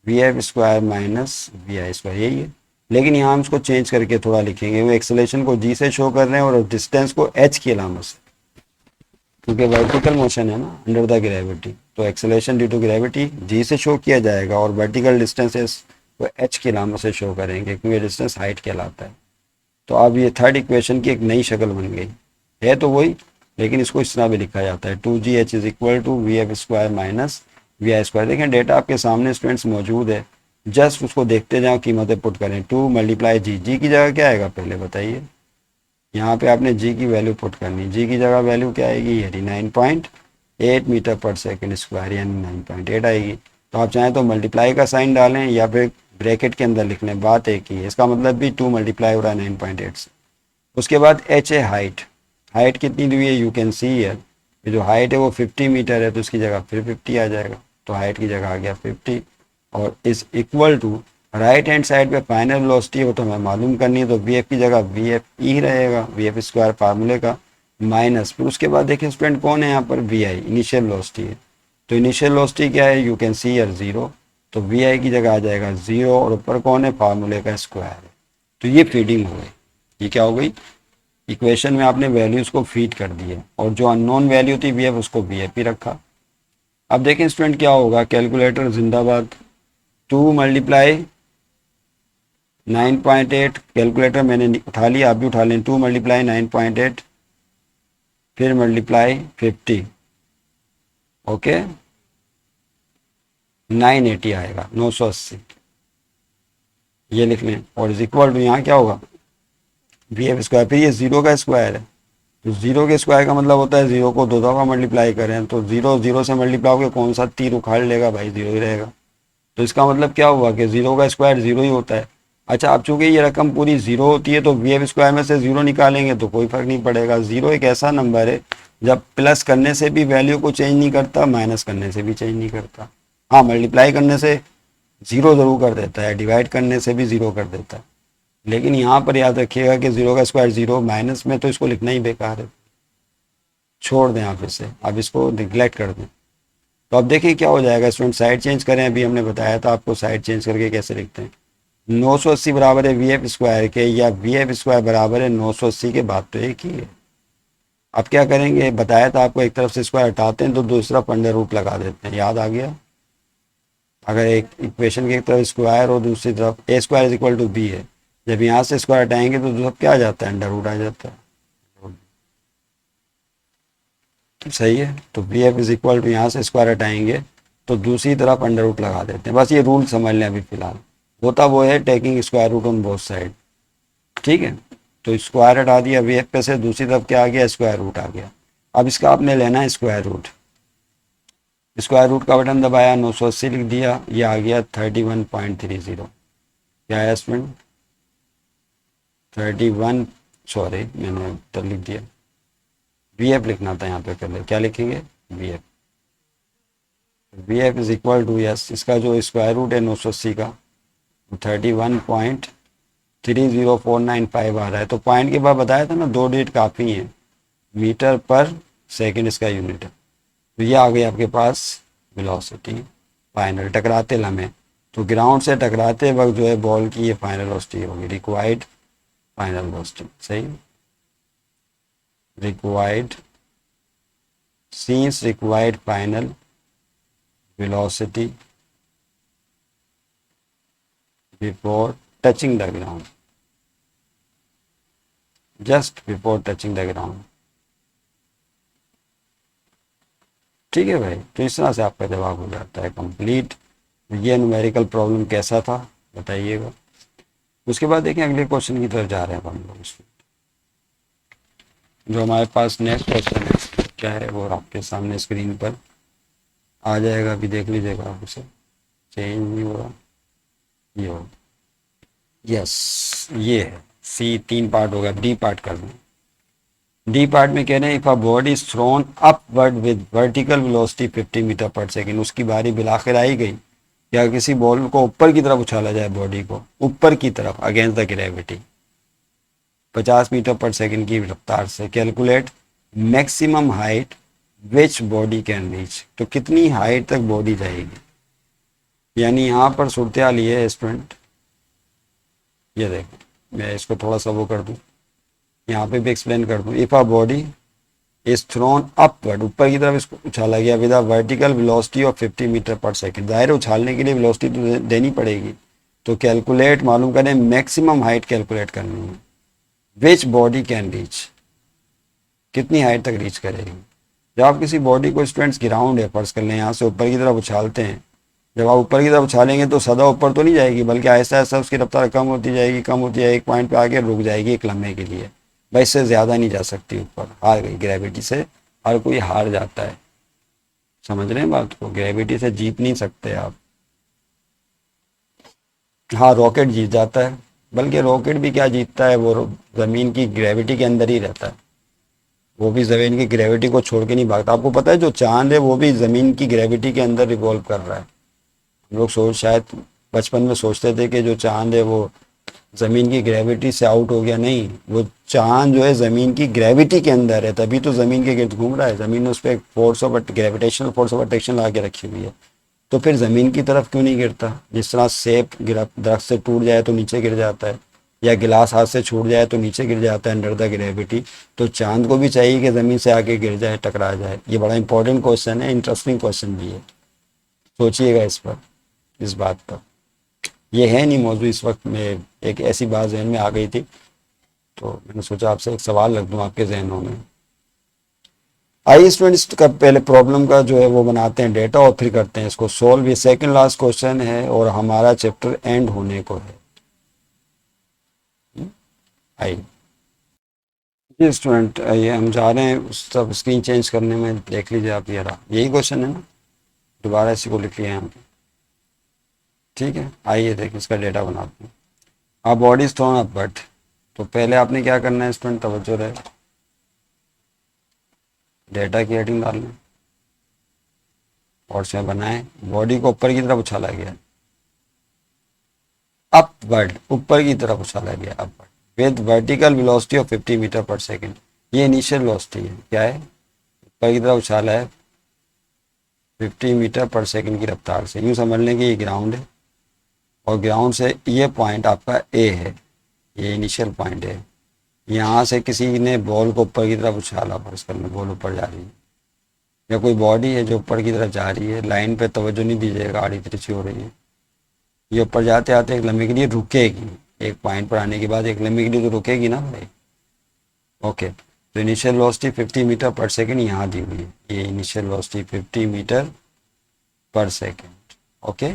v f square minus v i square, यही है। लेकिन यहाँ हम इसको चेंज करके थोड़ा लिखेंगे, वो एक्सेलेरेशन को जी से शो कर रहे हैं और डिस्टेंस को एच की अलामत से। क्योंकि वर्टिकल मोशन है ना अंडर द ग्रेविटी, तो acceleration due to gravity G से शो किया जाएगा और वर्टिकल डिस्टेंसेस को एच के नाम से शो करेंगे क्योंकि डिस्टेंस हाइट कहलाता है। तो अब ये थर्ड इक्वेशन की एक नई शक्ल बन गई है, तो वही, लेकिन इसको इस तरह भी लिखा जाता है 2gh is equal to v f square minus v i square. देखें डेटा आपके सामने स्टूडेंट्स मौजूद है, जस्ट उसको देखते जाओ, कीमतें पुट करें। 2 मल्टीप्लाई जी, जी की जगह क्या आएगा पहले बताइए। यहाँ पे आपने जी की वैल्यू पुट करनी, जी की जगह वैल्यू क्या आएगी, यही 9.8 मीटर पर सेकेंड स्क्वायर यानी 9.8 आएगी। तो आप चाहें तो मल्टीप्लाई का साइन डालें या फिर ब्रैकेट के अंदर लिख लें, बात एक ही है। इसका मतलब भी 2 मल्टीप्लाई हो रहा है 9.8 से। उसके बाद एच है हाइट, हाइट कितनी दी हुई है, यू कैन सी हियर, ये जो हाइट है वो 50 मीटर है, तो उसकी जगह फिर 50 आ जाएगा, तो हाइट की जगह आ गया 50। और is equal to right hand side पे फाइनल वेलोसिटी हो तो हमें मालूम करनी है, तो वी एफ की जगह वी एफ ई रहेगा, वी एफ स्क्वायर फार्मूले का, माइनस फिर उसके बाद देखिए स्टूडेंट कौन है यहाँ पर, वी आई इनिशियल वेलोसिटी है। तो इनिशियल वेलोसिटी क्या है, यू कैन सी हियर 0, तो वी आई की जगह आ जाएगा 0 और ऊपर कौन है, फार्मूले का स्क्वायर है। तो ये फीडिंग हो गई, ये क्या हो गई, इक्वेशन में आपने वैल्यूज को फीड कर दिए और जो अननोन वैल्यू थी वी एफ उसको वी एफ ही रखा। अब देखें स्टूडेंट क्या होगा, कैलकुलेटर जिंदाबाद। 2 मल्टीप्लाई 9.8, कैलकुलेटर मैंने उठा लिया, आप भी उठा लें। 2 मल्टीप्लाई 9.8 फिर मल्टीप्लाई 50, ओके 980 आएगा, 980 ये लिख लें। और इज इक्वल टू यहाँ क्या होगा, वी एफ स्क्वायर, फिर ये जीरो का स्क्वायर है, तो जीरो के स्क्वायर का मतलब होता है जीरो को 2 दफ़ा मल्टीप्लाई करें, तो जीरो जीरो से मल्टीप्लाई होकर कौन सा तीर उखाड़ लेगा भाई, जीरो ही रहेगा। तो इसका मतलब क्या हुआ कि जीरो का स्क्वायर जीरो ही होता है। अच्छा, अब चूंकि ये रकम पूरी जीरो होती है तो वी एफ स्क्वायर में से जीरो निकालेंगे तो कोई फर्क नहीं पड़ेगा। जीरो एक ऐसा नंबर है जब प्लस करने से भी वैल्यू को चेंज नहीं करता, माइनस करने से भी चेंज नहीं करता। हाँ, मल्टीप्लाई करने से जीरो जरूर कर देता है, डिवाइड करने से भी जीरो कर देता है, लेकिन यहाँ पर याद रखिएगा कि जीरो का स्क्वायर जीरो, माइनस में तो इसको लिखना ही बेकार है, छोड़ दें आप इसे, आप इसको निगलेक्ट कर दें। तो अब देखिए क्या हो जाएगा स्टूडेंट, साइड चेंज करें, अभी हमने बताया था आपको साइड चेंज करके कैसे लिखते हैं। 980 बराबर है वी एफ स्क्वायर के, या वी एफ स्क्वायर बराबर है 980 के, बात तो एक ही है। अब क्या करेंगे, बताया था आपको, एक तरफ से स्क्वायर हटाते हैं तो दूसरा अंडर रूट लगा देते हैं, याद आ गया। अगर एक इक्वेशन की एक तरफ स्क्वायर और दूसरी तरफ A square is equal to B है, जब यहाँ से स्क्वायर हटाएंगे तो दूसरा क्या आ जाता है, अंडर रूट आ जाता है। सही है, तो b f is equal to, यहाँ से स्क्वायर हटाएंगे तो दूसरी तरफ अंडर रूट लगा देते हैं, बस ये रूल समझ लें अभी फिलहाल। होता वो है taking square root on both side, ठीक है। तो स्क्वायर हटा दिया वी एफ पे से, दूसरी तरफ क्या आ गया, स्क्वायर रूट आ गया। अब इसका आपने लेना है स्क्वायर रूट, स्क्वायर रूट का बटन दबाया, 980 लिख दिया, ये आ गया 31.30। क्या है स्टूडेंट, 31, सॉरी मैंने तो लिख दिया, वी एफ लिखना था यहाँ पे पहले, क्या लिखेंगे, v f, v f is equal to, yes इसका जो स्क्वायर रूट है 980 का 31.30495 आ रहा है। तो पॉइंट के बाद बताया था ना, 2 डिजिट काफ़ी हैं, मीटर पर सेकंड इसका यूनिट है। तो ये आ गई आपके पास वेलोसिटी फाइनल, टकराते लम्हे, तो ग्राउंड से टकराते वक्त जो है बॉल की ये फाइनल वेलोसिटी होगी, रिक्वायर्ड फाइनल वेलोसिटी, सही, required scenes required final velocity before touching the ground, just before touching the ground, ठीक है भाई। तो इस तरह से आपका जवाब हो जाता है कंप्लीट। ये न्यूमेरिकल प्रॉब्लम कैसा था बताइएगा। उसके बाद देखें अगले क्वेश्चन की तरफ जा रहे हैं हम लोग। जो हमारे पास नेक्स्ट क्वेश्चन है क्या है वो आपके सामने स्क्रीन पर आ जाएगा, अभी देख लीजिएगा आप उसे, चेंज नहीं हो रहा, ये हो, यस ये है सी, 3 पार्ट होगा, डी पार्ट कर दें। डी पार्ट में कह रहे हैं if a body is thrown upward with vertical velocity 50 metre per second, उसकी बारी बिलाखिर आई गई, या किसी बॉल को ऊपर की तरफ उछाला जाए, बॉडी को ऊपर की तरफ against the gravity 50 metre per second की रफ्तार से, calculate maximum height which body can reach, तो कितनी हाइट तक बॉडी जाएगी। यानी यहाँ पर सूरत हाल ये है स्टूडेंट, ये देखो मैं इसको थोड़ा सा वो कर दूँ, यहाँ पे भी एक्सप्लेन कर दूँ। If a body is thrown upward, ऊपर की तरफ इसको उछाला गया with a vertical velocity of 50 metre per second. जाहिर है उछालने के लिए वेलोसिटी तो देनी पड़ेगी, तो कैलकुलेट मालूम करें, मैक्सिमम हाइट कैलकुलेट करनी है। विच बॉडी कैन रीच, कितनी हाइट तक रीच करेगी। जब आप किसी बॉडी को, स्टूडेंट्स ग्राउंड है फर्ज कर लें, यहाँ से ऊपर की तरफ उछालते हैं, जब आप ऊपर की तरफ उछालेंगे तो सदा ऊपर तो नहीं जाएगी, बल्कि ऐसा ऐसा उसकी रफ्तार कम होती जाएगी, कम होती जाएगी, एक पॉइंट पे आके रुक जाएगी एक लम्हे के लिए। भाई इससे ज़्यादा नहीं जा सकती ऊपर, हार गई ग्रेविटी से, हर कोई हार जाता है। समझ रहे हैं बात को, ग्रेविटी से जीत नहीं सकते आप। हाँ रॉकेट जीत जाता है, बल्कि रॉकेट भी क्या जीतता है, वो ज़मीन की ग्रेविटी के अंदर ही रहता है, वो भी ज़मीन की ग्रेविटी को छोड़ के नहीं भागता। आपको पता है जो चांद है वो भी ज़मीन की ग्रेविटी के अंदर रिवॉल्व कर रहा है। हम लोग शायद बचपन में सोचते थे कि जो चांद है वो ज़मीन की ग्रेविटी से आउट हो गया, नहीं, वो चांद जो है ज़मीन की ग्रेविटी के अंदर है, तभी तो ज़मीन के गिर्द घूम रहा है। ज़मीन ने उस पर force of gravitational force of attraction लगा के रखी हुई है, तो फिर ज़मीन की तरफ क्यों नहीं गिरता। जिस तरह सेब दरख्त से टूट जाए तो नीचे गिर जाता है, या गिलास हाथ से छूट जाए तो नीचे गिर जाता है अंडर द ग्रेविटी, तो चांद को भी चाहिए कि ज़मीन से आके गिर जाए, टकरा जाए। ये बड़ा इंपॉर्टेंट क्वेश्चन है, इंटरेस्टिंग क्वेश्चन भी है, सोचिएगा इस पर, इस बात पर। ये है नहीं मौजूद इस वक्त में, एक ऐसी बात जहन में आ गई थी तो मैंने सोचा आपसे एक सवाल रख दूं आपके जहनों में। आइए स्टूडेंट्स का पहले प्रॉब्लम का जो है वो बनाते हैं डेटा और फिर करते हैं इसको सॉल्व। ये सेकंड लास्ट क्वेश्चन है और हमारा चैप्टर एंड होने को है। आइए जी स्टूडेंट, ये हम जा रहे हैं सब स्क्रीन चेंज करने में, देख लीजिए आप, ये रहा, यही क्वेश्चन है ना, दोबारा इसी को लिख लिया यहाँ पे, ठीक है। आइए देखिए इसका डेटा बनाते हैं। आप बॉडी इज थ्रोन अपवर्ड, तो पहले आपने क्या करना है स्टूडेंट, तवज्जो रहे, डेटा की हेडिंग डालना और उसमें बनाए बॉडी को ऊपर की तरफ उछाला गया, अपवर्ड, ऊपर की तरफ उछाला गया upward with vertical velocity of 50 metre per second. ये इनिशियल वेलोसिटी है, क्या है, ऊपर की तरफ उछाला है 50 मीटर पर सेकेंड की रफ्तार से। यूँ समझ लें कि ये ग्राउंड है और ग्राउंड से ये पॉइंट आपका ए है, ये इनिशियल पॉइंट है। यहाँ से किसी ने बॉल को ऊपर की तरफ उछाला, फर्ज कर लें बॉल ऊपर जा रही है, या कोई बॉडी है जो ऊपर की तरफ जा रही है, लाइन पे तवज्जो नहीं दीजिएगा, आड़ी तिरछी हो रही है, ये ऊपर जाते आते एक लम्हे के लिए रुकेगी, एक पॉइंट पर आने के बाद एक लम्हे के लिए तो रुकेगी ना भाई। ओके, तो initial velocity 50 metre per second यहाँ दी हुई है, ये initial velocity 50 metre per second. Okay,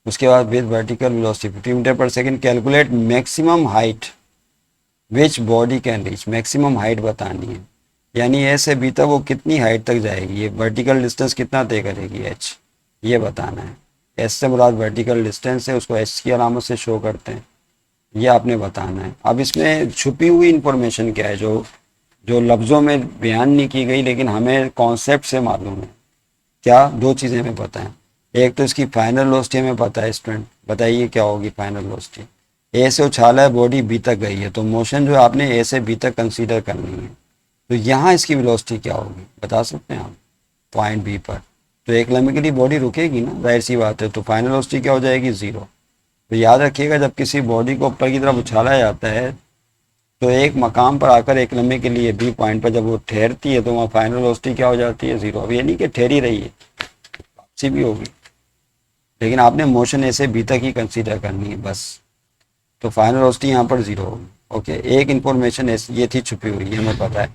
उसके बाद with vertical velocity 50 metre per second, calculate maximum height which body can reach. Maximum height बतानी है, यानी ए से बी तक वो कितनी हाइट तक जाएगी, ये वर्टिकल डिस्टेंस कितना तय करेगी, एच, ये बताना है। एस से मुराद वर्टिकल डिस्टेंस है, उसको एच की अलामत से शो करते हैं, ये आपने बताना है। अब इसमें छुपी हुई इंफॉर्मेशन क्या है जो जो लफ्ज़ों में बयान नहीं की गई लेकिन हमें कॉन्सेप्ट से मालूम है। क्या, दो चीज़ें हमें पता है, एक तो इसकी फाइनल वेलोसिटी हमें पता है स्टूडेंट, बताइए क्या होगी फाइनल वेलोसिटी। ए से उछाला है, बॉडी बी तक गई है, तो मोशन जो आपने ए से बी तक कंसीडर करनी है, तो यहाँ इसकी वेलोसिटी क्या होगी बता सकते हैं आप, पॉइंट बी पर। तो एक लम्हे के लिए बॉडी रुकेगी ना, जाहिर सी बात है, तो फाइनल वेलोसिटी क्या हो जाएगी, ज़ीरो। तो याद रखिएगा जब किसी बॉडी को ऊपर की तरफ उछाला जाता है तो एक मकाम पर आकर एक लम्हे के लिए बी पॉइंट पर जब वो ठहरती है तो वहाँ फाइनल वेलोसिटी क्या हो जाती है, ज़ीरो। अब ये नहीं कि ठहरी रही है, वापसी भी होगी, लेकिन आपने मोशन ऐसे बी तक ही कंसीडर करनी है बस, तो फाइनल वेलोसिटी यहाँ पर ज़ीरो होगी। ओके, एक इन्फॉर्मेशन ये थी छुपी हुई, हमें पता है।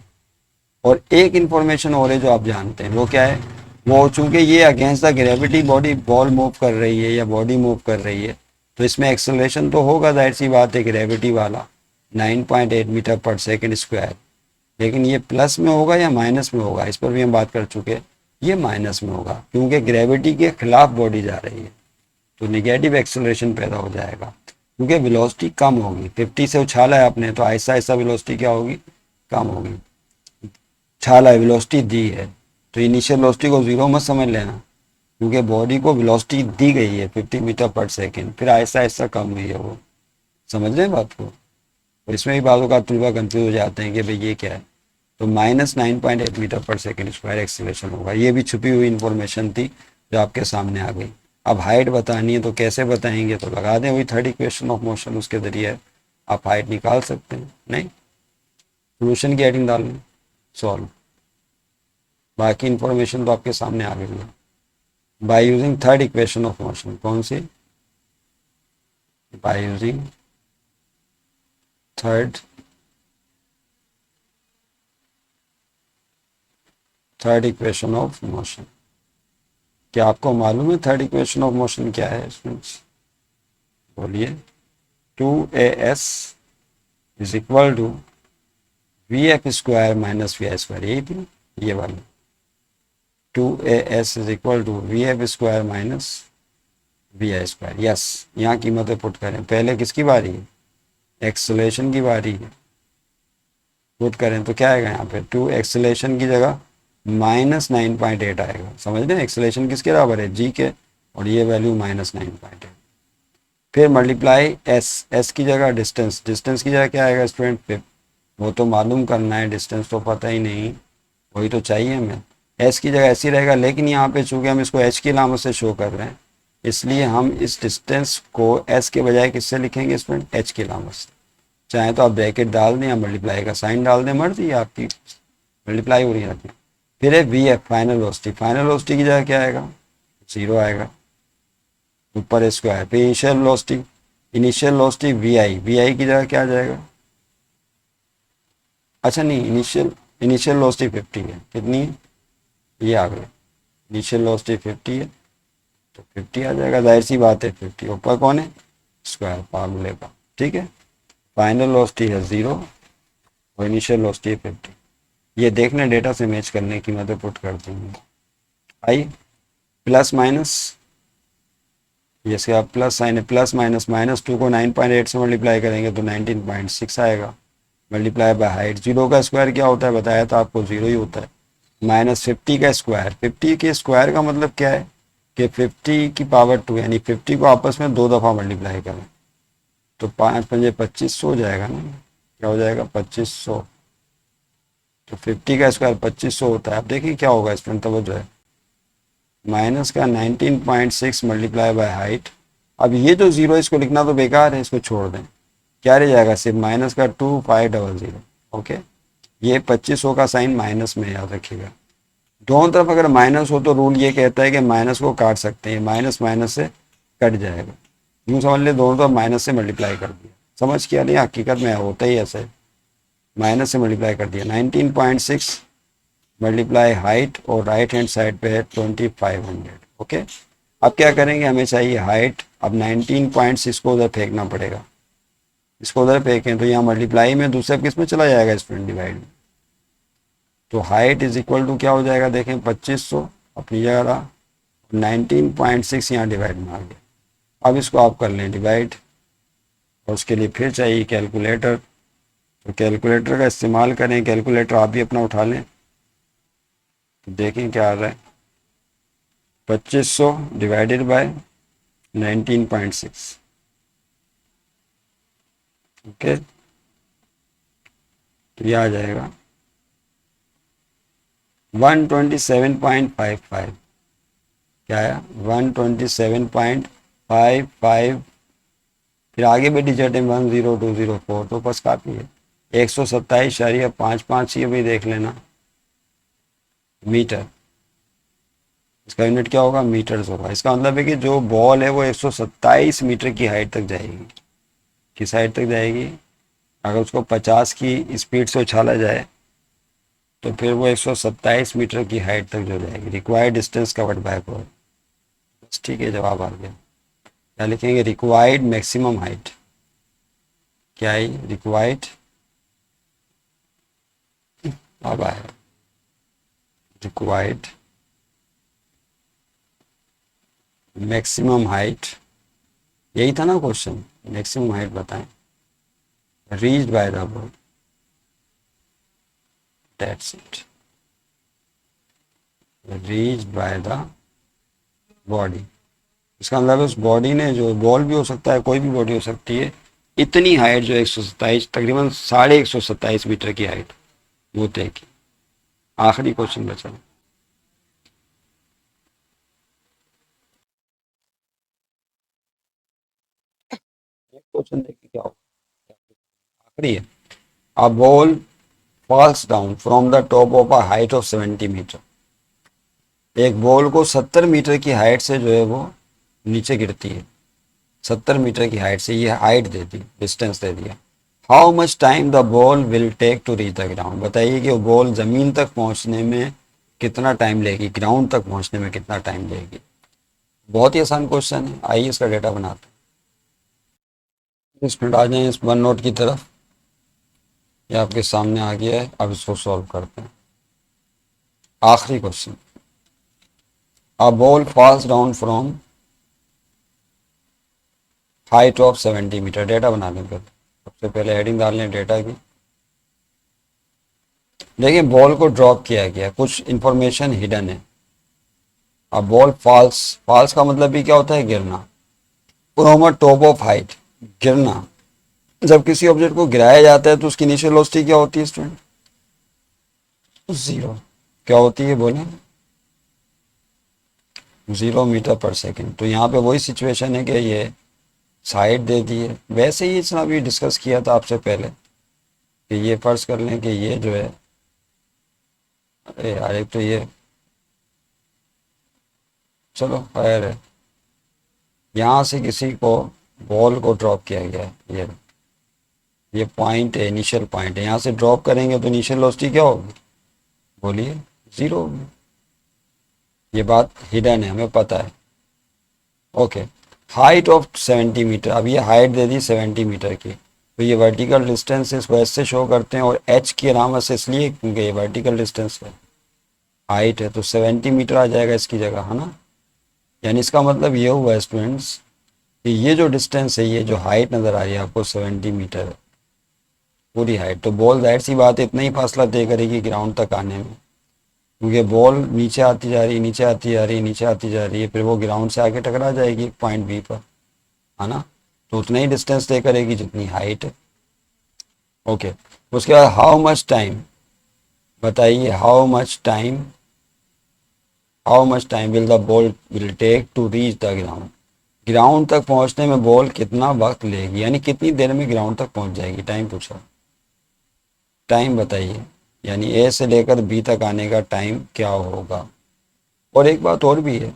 और एक इन्फॉर्मेशन और है जो आप जानते हैं, वो क्या है, वो चूंकि ये against the gravity body ball move कर रही है या बॉडी मूव कर रही है, तो इसमें एक्सेलरेशन तो होगा, जाहिर सी बात है, ग्रेविटी वाला 9.8 मीटर पर सेकेंड स्क्वायर। लेकिन ये प्लस में होगा या माइनस में होगा, इस पर भी हम बात कर चुके हैं, ये माइनस में होगा क्योंकि ग्रेविटी के खिलाफ बॉडी जा रही है, तो निगेटिव एक्सेलरेशन पैदा हो जाएगा क्योंकि वेलोसिटी कम होगी। 50 से उछाला है आपने, तो ऐसा ऐसा वेलोसिटी क्या होगी, कम होगी। उछाला है, वेलोसिटी दी है, तो इनिशियल वेलोसिटी को ज़ीरो मत समझ लेना क्योंकि बॉडी को वेलोसिटी दी गई है 50 मीटर पर सेकेंड, फिर ऐसा ऐसा कम हुई है वो, समझ रहे हैं बात को। और इसमें भी बातों का तुलबा कंफ्यूज हो जाते हैं कि भाई ये क्या है, तो -9.8 metre per second square acceleration होगा। ये भी छुपी हुई इंफॉर्मेशन थी जो आपके सामने आ गई। अब हाइट बतानी है तो कैसे बताएंगे, तो लगा दें वही थर्ड इक्वेशन ऑफ मोशन, उसके जरिए आप हाइट निकाल सकते हैं। नहीं, सोल्यूशन की हेडिंग डाल लें, सॉल्व। बाकी इंफॉर्मेशन तो आपके सामने आ गई है। By using third equation of motion, कौन सी? By using third third equation of motion. क्या आपको मालूम है थर्ड इक्वेशन ऑफ मोशन क्या है इसमें? बोलिए। 2as is equal to v f square minus v i square, यही थी ये वाली। 2as is equal to v f square minus v i square. Yes, यहाँ कीमतें पुट करें। पहले किसकी बारी है? एक्सेलेरेशन की बारी है। पुट करें तो क्या आएगा यहाँ पे? 2 एक्सेलेरेशन की जगह -9.8 आएगा। समझ रहे हैं? एक्सेलेरेशन किसके बराबर है? जी के, और ये वैल्यू -9.8। फिर मल्टीप्लाई एस, एस की जगह डिस्टेंस, डिस्टेंस की जगह क्या आएगा स्टूडेंट? फिर वो तो मालूम करना है, डिस्टेंस तो पता ही नहीं, वही तो चाहिए हमें। एस की जगह ऐसे ही रहेगा, लेकिन यहाँ पे चूंकि हम इसको एच की अलामत से शो कर रहे हैं, इसलिए हम इस डिस्टेंस को एस के बजाय किससे लिखेंगे स्टूडेंट? एच की अलामत से। चाहे तो आप ब्रैकेट डाल दें या मल्टीप्लाई का साइन डाल दें, मर्जी आपकी, मल्टीप्लाई हो रही है। फिर है we F, final velocity. Final velocity की जगह क्या आएगा? 0 आएगा, ऊपर स्क्वायर। फिर initial velocity, initial velocity V I, V I की जगह क्या आ जाएगा? अच्छा नहीं, इनिशियल इनिशियल वेलोसिटी 50 है। कितनी है? ये आ गई। इनिशियल वेलोसिटी 50 है तो 50 आ जाएगा, जाहिर सी बात है। 50 ऊपर कौन है? स्क्वायर, फार्मूले का। ठीक है। फाइनल वेलोसिटी है 0 और इनिशियल वेलोसिटी है 50। ये देखने डेटा से मैच करने की मदद पुट करती हूँ। आई प्लस माइनस, जैसे आप प्लस साइन है, प्लस माइनस, -2 को 9.8 से मल्टीप्लाई करेंगे तो 19.6 आएगा, मल्टीप्लाई बाय हाइट। 0 का स्क्वायर क्या होता है? बताया था आपको, 0 ही होता है। -50 का स्क्वायर, 50 के स्क्वायर का मतलब क्या है? कि 50 की पावर 2, यानी 50 को आपस में 2 दफ़ा मल्टीप्लाई करें तो 5 पंजे 2500 हो जाएगा ना। क्या हो जाएगा? 2500। तो 50 का स्क्वायर 2500 होता है। अब देखिए क्या होगा इसमें, तवज्जो है। माइनस का 19.6 मल्टीप्लाई बाय हाइट। अब ये जो 0 है इसको लिखना तो बेकार है, इसको छोड़ दें। क्या रह जाएगा? सिर्फ माइनस का 2500। ओके, ये 2500 का साइन माइनस में, याद रखिएगा। दोनों तरफ अगर माइनस हो तो रूल ये कहता है कि माइनस को काट सकते हैं, माइनस माइनस से कट जाएगा। यूँ समझ ले, दोनों तरफ माइनस से मल्टीप्लाई कर दिया। समझ किया नहीं? हकीकत में होता ही ऐसे, माइनस से मल्टीप्लाई कर दिया। 19.6 मल्टीप्लाई हाइट, और राइट हैंड साइड पे है 2500। ओके, अब क्या करेंगे? हमें चाहिए हाइट। अब 19.6 को उधर फेंकना पड़ेगा, इसको उधर फेंकें तो यहाँ मल्टीप्लाई में दूसरे किस में चला जाएगा स्टूडेंट? डिवाइड में। तो हाइट इज इक्वल टू क्या हो जाएगा? देखें, 2500 अपनी जगह रहा, 19.6 यहाँ डिवाइड में आ गया। अब इसको आप कर लें डिवाइड, और उसके लिए फिर चाहिए कैलकुलेटर। तो कैलकुलेटर का इस्तेमाल करें। कैलकुलेटर आप भी अपना उठा लें तो देखें क्या आ रहा है। 2500 डिवाइडेड बाय 19.6। ओके, तो यह आ जाएगा 127.55। क्या है? 127.55। फिर आगे भी डिजिट है 10204, तो बस काफ़ी है। 127.55, ये भी देख लेना, मीटर। इसका यूनिट क्या होगा? मीटर्स होगा। इसका मतलब है कि जो बॉल है वो 127 मीटर की हाइट तक जाएगी। किस हाइट तक जाएगी? अगर उसको 50 की स्पीड से उछाला जाए तो फिर वो 127 मीटर की हाइट तक जो जाएगी। Required distance covered by ball. बस ठीक है, जवाब आ गया। क्या लिखेंगे? Required maximum height. क्या है? रिक्वायर्ड, अब आया रिक्वायर्ड मैक्सिमम हाइट। यही था ना क्वेश्चन? मैक्सिमम हाइट बताएं। Reached by the ball, that's it. Reached by the body. इसका मतलब है उस बॉडी ने, जो बॉल भी हो सकता है, कोई भी बॉडी हो सकती है, इतनी हाइट जो 127, तकरीबन 127.5 मीटर की हाइट वो तय की। आखिरी क्वेश्चन बचा। क्वेश्चन देखिए क्या होगा, आखिरी है। A ball falls down from the top of a height of 70 meter। एक बॉल को 70 मीटर की हाइट से जो है वो नीचे गिरती है, 70 मीटर की हाइट से, ये हाइट दे दी, डिस्टेंस दे दिया। How much time the ball will take to reach the ground, बताइए कि वो बॉल ज़मीन तक पहुंचने में कितना टाइम लेगी, ग्राउंड तक पहुंचने में कितना टाइम लेगी। बहुत ही आसान क्वेश्चन है, आइए इसका डेटा बनाते हैं। इस मिनट आ जाए इस वन नोट की तरफ, ये आपके सामने आ गया है, अब इसको सॉल्व करते हैं। आखिरी question, a ball falls down from height of 70 metre, data बना लें पहले, सबसे पहले हेडिंग डाल लें डेटा की। देखिए बॉल को ड्रॉप किया गया, कुछ इंफॉर्मेशन हिडन है। अब बॉल फॉल्स, फॉल्स का मतलब भी क्या होता है, गिरना। From a top of height, गिरना। जब किसी ऑब्जेक्ट को गिराया जाता है तो उसकी इनिशियल वेलोसिटी क्या होती है स्टूडेंट, जीरो। क्या होती है बोले, 0 मीटर पर सेकेंड। तो यहाँ पे वही सिचुएशन है कि ये साइड दे दी है, वैसे ही इसने अभी डिस्कस किया था आपसे पहले कि ये फर्ज कर लें कि ये जो है, अरे यार एक तो ये, चलो खैर है, यहाँ से किसी को बॉल को ड्रॉप किया गया है, ये पॉइंट है, इनिशियल पॉइंट है, यहाँ से ड्रॉप करेंगे तो इनिशियल वेलोसिटी क्या होगी, बोलिए, जीरो होगी। ये बात हिडन है, हमें पता है। ओके, हाइट ऑफ 70 मीटर, अब ये हाइट दे दी 70 मीटर की, तो ये वर्टिकल डिस्टेंस इसको ऐसे शो करते हैं, और एच की अलामत से इसलिए क्योंकि ये वर्टिकल डिस्टेंस है, हाइट है, तो 70 मीटर आ जाएगा इसकी जगह, है ना। यानी इसका मतलब ये हुआ स्टूडेंट्स कि ये जो डिस्टेंस है, ये जो हाइट नज़र आ रही है आपको 70 मीटर है पूरी हाइट, तो बॉल जाहिर सी बात है इतना ही फासला तय करेगी ग्राउंड तक आने में, क्योंकि बॉल नीचे आती जा रही है, नीचे आती जा रही है, नीचे आती जा रही है, फिर वो ग्राउंड से आके टकरा जाएगी पॉइंट बी पर, है ना। तो उतना ही डिस्टेंस तय करेगी जितनी हाइट है। ओके, उसके बाद हाउ मच टाइम, बताइए how much time will the ball will take to reach the ground, ground तक पहुंचने में बॉल कितना वक्त लेगी, यानी कितनी देर में ग्राउंड तक पहुंच जाएगी, टाइम पूछा, टाइम बताइए, यानी ए से लेकर बी तक आने का टाइम क्या होगा। और एक बात और भी है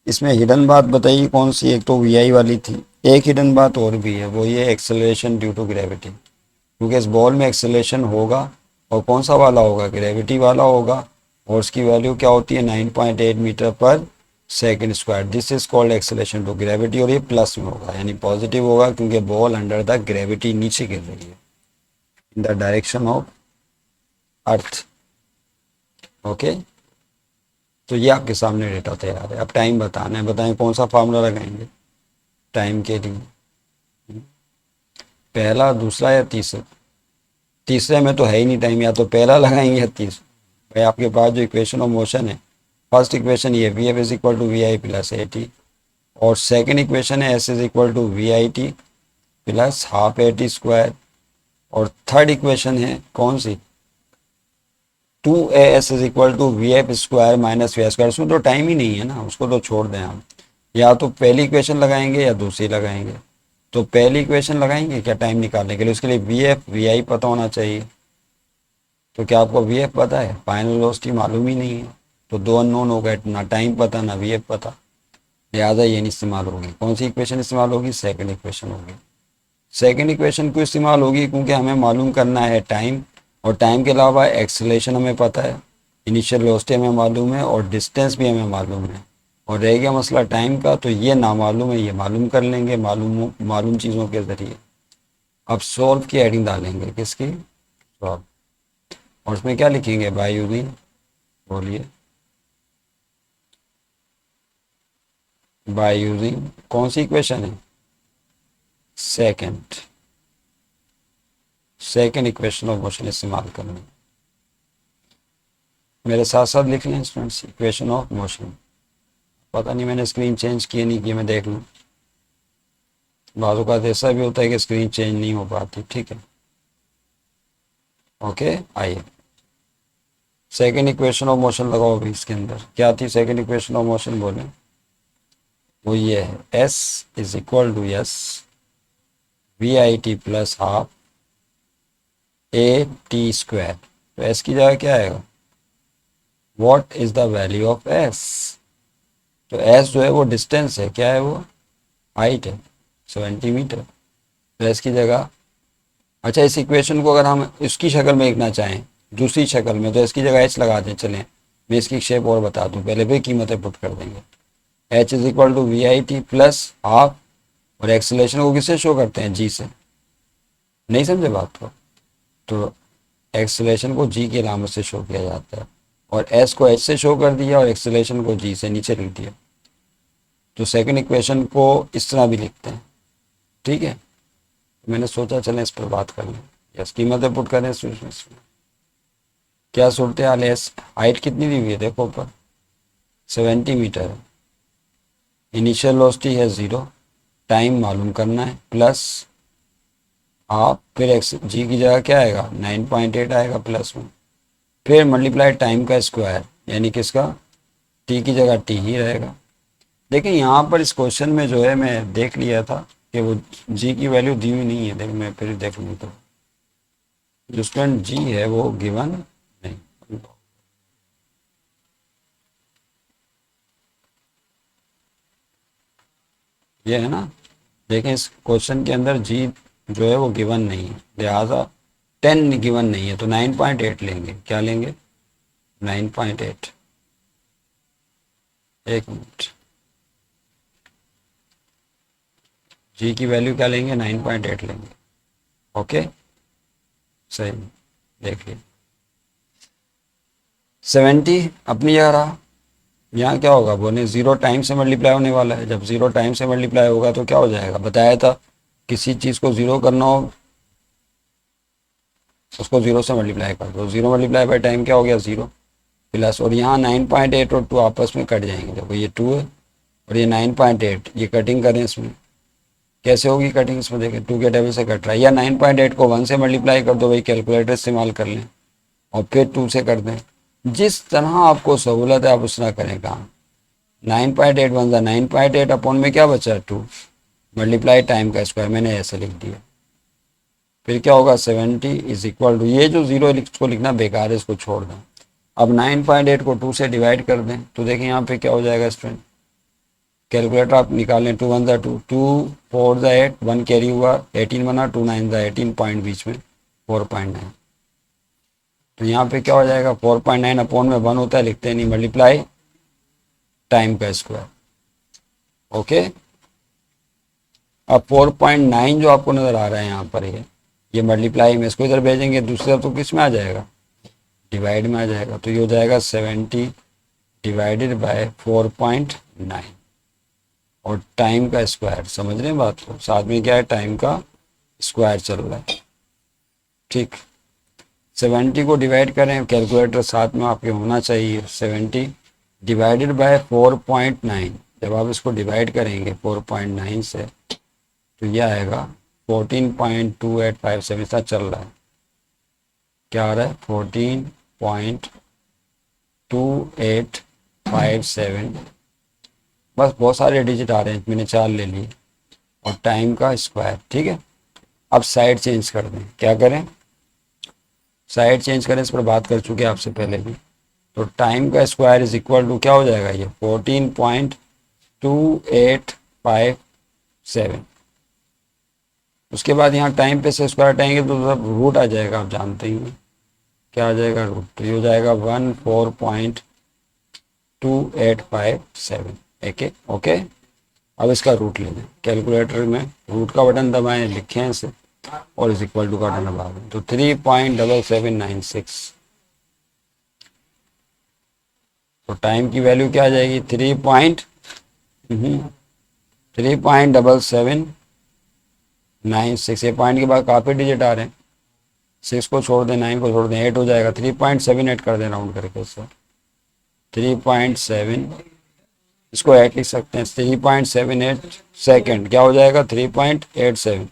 इसमें, हिडन बात बताइए कौन सी, एक तो वी आई वाली थी, एक हिडन बात और भी है, वो ये एक्सेलरेशन ड्यू टू ग्रेविटी, क्योंकि इस बॉल में एक्सेलरेशन होगा, और कौन सा वाला होगा, ग्रेविटी वाला होगा, और उसकी वैल्यू क्या होती है, 9.8 metre per second square, this is called acceleration to gravity, और ये प्लस में होगा, यानी पॉजिटिव होगा, क्योंकि बॉल अंडर द ग्रेविटी नीचे गिर रही है, in the direction of earth. Okay, तो ये आपके सामने डेटा तैयार है, अब टाइम बताना है, बताएं कौन सा फार्मूला लगाएंगे टाइम के लिए, पहला, दूसरा या तीसरा। तीसरे में तो है ही नहीं टाइम, या तो पहला लगाएंगे या तीसरा। भाई आपके पास जो इक्वेशन ऑफ मोशन है, फर्स्ट इक्वेशन ये v f is equal to v i plus a t, और सेकेंड इक्वेशन है s is equal to v i t plus half a t square, और थर्ड इक्वेशन है कौन सी, 2as is equal to v f square minus v square, उसमें तो time ही नहीं है ना, उसको तो छोड़ दें हम, या तो पहली इक्वेशन लगाएंगे या दूसरी लगाएंगे। तो पहली इक्वेशन लगाएंगे क्या टाइम निकालने के लिए, उसके लिए वी एफ वी आई पता होना चाहिए, तो क्या आपको वी एफ पता है, फाइनल वेलोसिटी मालूम ही नहीं है, तो दो अननोन हो गए, ना टाइम पता ना वी एफ पता, लिहाजा ये नहीं इस्तेमाल होगी। कौन सी इक्वेशन इस्तेमाल होगी, सेकंड इक्वेशन होगी। सेकंड इक्वेशन क्यों इस्तेमाल होगी, क्योंकि हमें मालूम करना है टाइम, और टाइम के अलावा एक्सेलरेशन हमें पता है, इनिशियल वेलोसिटी हमें मालूम है, और डिस्टेंस भी हमें मालूम है, और रह गया मसला टाइम का, तो ये नामालूम है, ये मालूम कर लेंगे मालूम मालूम चीज़ों के ज़रिए। अब सॉल्व की हेडिंग डालेंगे, किसकी, सॉल्व, और उसमें क्या लिखेंगे, बाय यूजिंग, बोलिए, बाय यूजिंग कौन सी इक्वेशन है, second, second equation of motion इस्तेमाल करेंगे। मेरे साथ साथ लिख लें स्टूडेंट्स, इक्वेशन ऑफ मोशन, पता नहीं मैंने स्क्रीन चेंज की नहीं की, मैं देख लूँ, बाज़ों का ऐसा भी होता है कि स्क्रीन चेंज नहीं हो पाती, ठीक है। ओके, आइए सेकंड इक्वेशन ऑफ मोशन लगाओ अभी इसके अंदर, क्या थी सेकंड इक्वेशन ऑफ मोशन बोले, वो ये है s is equal to s v i t plus half a t square, तो एस की जगह क्या आएगा, what is the value of s. तो एस जो है वो डिस्टेंस है, क्या है वो, हाइट है 70 मीटर। तो एस की जगह, अच्छा इस इक्वेशन को अगर हम इसकी शक्ल में लिखना चाहें, दूसरी शक्ल में, तो इसकी जगह एच लगा दें। चलें मैं इसकी शेप और बता दूं, पहले भी कीमतें पुट कर देंगे। H is equal to v i t plus half, और एक्सेलरेशन को किससे शो करते हैं, जी से। नहीं समझे बात को, तो एक्सेलरेशन को जी की अलामत से शो किया जाता है, और एस को एच से शो कर दिया और एक्सेलरेशन को जी से नीचे लिख दिया। तो सेकंड इक्वेशन को इस तरह भी लिखते हैं, ठीक है। मैंने सोचा चलें इस पर बात कर लें, यस कीमतें पुट करें इसमें। क्या सूरत हाल है, हाइट कितनी दी हुई है, देखो ऊपर 70 मीटर है, इनिशियल वेलोसिटी है 0, टाइम मालूम करना है, प्लस हाफ, फिर एक्स जी की जगह क्या आएगा 9.8 आएगा प्लस में, फिर मल्टीप्लाई टाइम का स्क्वायर, यानी किसका, टी की जगह टी ही रहेगा। देखिए यहाँ पर इस क्वेश्चन में जो है मैं देख लिया था कि वो जी की वैल्यू दी हुई नहीं है, देख मैं फिर देख लूँ तो जो स्टूडेंट जी है वो गिवन नहीं, ये है ना। देखें इस क्वेश्चन के अंदर जी जो है वो गिवन नहीं है, लिहाजा 10 गिवन नहीं है, तो 9.8 लेंगे। क्या लेंगे, 9.8। एक मिनट, जी की वैल्यू क्या लेंगे, 9.8 लेंगे। ओके सही, देखिए 70 अपनी जगह रहा। यहाँ क्या होगा, बोले 0 टाइम से मल्टीप्लाई होने वाला है, जब 0 टाइम से मल्टीप्लाई होगा तो क्या हो जाएगा, बताया था किसी चीज़ को 0 करना हो उसको 0 से मल्टीप्लाई कर दो, 0 मल्टीप्लाई बाई टाइम क्या हो गया 0 प्लस, और यहाँ 9.8 और 2 आपस में कट जाएंगे। देखो ये 2 है और ये 9.8, ये कटिंग करें इसमें, कैसे होगी कटिंग इसमें, देखें 2 के टेबल से कट रहा है, या 9.8 को 1 से मल्टीप्लाई कर दो, भाई कैलकुलेटर इस्तेमाल कर लें, और फिर 2 से कर दें। जिस तरह आपको सहूलत है आप उस तरह करें काम। 9.8 बन जाए 9.8 अपॉन में क्या बचा 2, मल्टीप्लाई टाइम का स्क्वायर, मैंने ऐसे लिख दिया। फिर क्या होगा 70 इज इक्वल टू, ये जो 0 को लिखना बेकार है, इसको छोड़ दें। अब 9.8 को 2 से डिवाइड कर दें, तो देखें यहाँ पे क्या हो जाएगा स्टूडेंट, कैलकुलेटर आप निकालें, 2 1 2, 2 4 8, 1 कैरी हुआ 18 बना, 2 9 18, पॉइंट बीच में 4.9। तो यहाँ पे क्या हो जाएगा 4.9 अपॉन में 1 होता है, लिखते नहीं, मल्टीप्लाई टाइम का स्क्वायर। ओके, अब 4.9 जो आपको नजर आ रहा है यहाँ पर, ये मल्टीप्लाई में, इसको इधर भेजेंगे दूसरी तरफ तो किस में आ जाएगा, डिवाइड में आ जाएगा। तो ये हो जाएगा 70 डिवाइडेड बाय 4.9, और टाइम का स्क्वायर, समझ रहे हैं बात को, साथ में क्या है टाइम का स्क्वायर चल रहा है, ठीक। 70 को डिवाइड करें, कैलकुलेटर साथ में आपके होना चाहिए, 70 डिवाइडेड बाय 4.9, जब आप इसको डिवाइड करेंगे 4.9 से तो यह आएगा 14.2857, ऐसा चल रहा है, क्या आ रहा है 14.2857, बस बहुत सारे डिजिट आ रहे हैं, मैंने 4 ले लिए, और टाइम का स्क्वायर, ठीक है। अब साइड चेंज कर दें, क्या करें, साइड चेंज करें, इस पर बात कर चुके हैं आपसे पहले भी। तो टाइम का स्क्वायर इज इक्वल टू क्या हो जाएगा, ये 14.2857। उसके बाद यहाँ टाइम पे से स्क्वायर हटाएंगे तो सब रूट आ जाएगा, आप जानते ही हैं क्या आ जाएगा रूट, तो ये हो जाएगा 14.2857। ओके, अब इसका रूट ले लें, कैलकुलेटर में रूट का बटन दबाएं, लिखें इसे और इज इक्वल टू का बटन दबा दें, तो 3.7796। तो टाइम की वैल्यू क्या आ जाएगी 3.7796। ये पॉइंट के बाद काफ़ी डिजिट आ रहे हैं, 6 को छोड़ दें, 9 को छोड़ दें, 8 हो जाएगा, 3.78 कर दें राउंड करके सर, 3.7, इसको 8 लिख सकते हैं, 3.78 सेकेंड क्या हो जाएगा 3.87।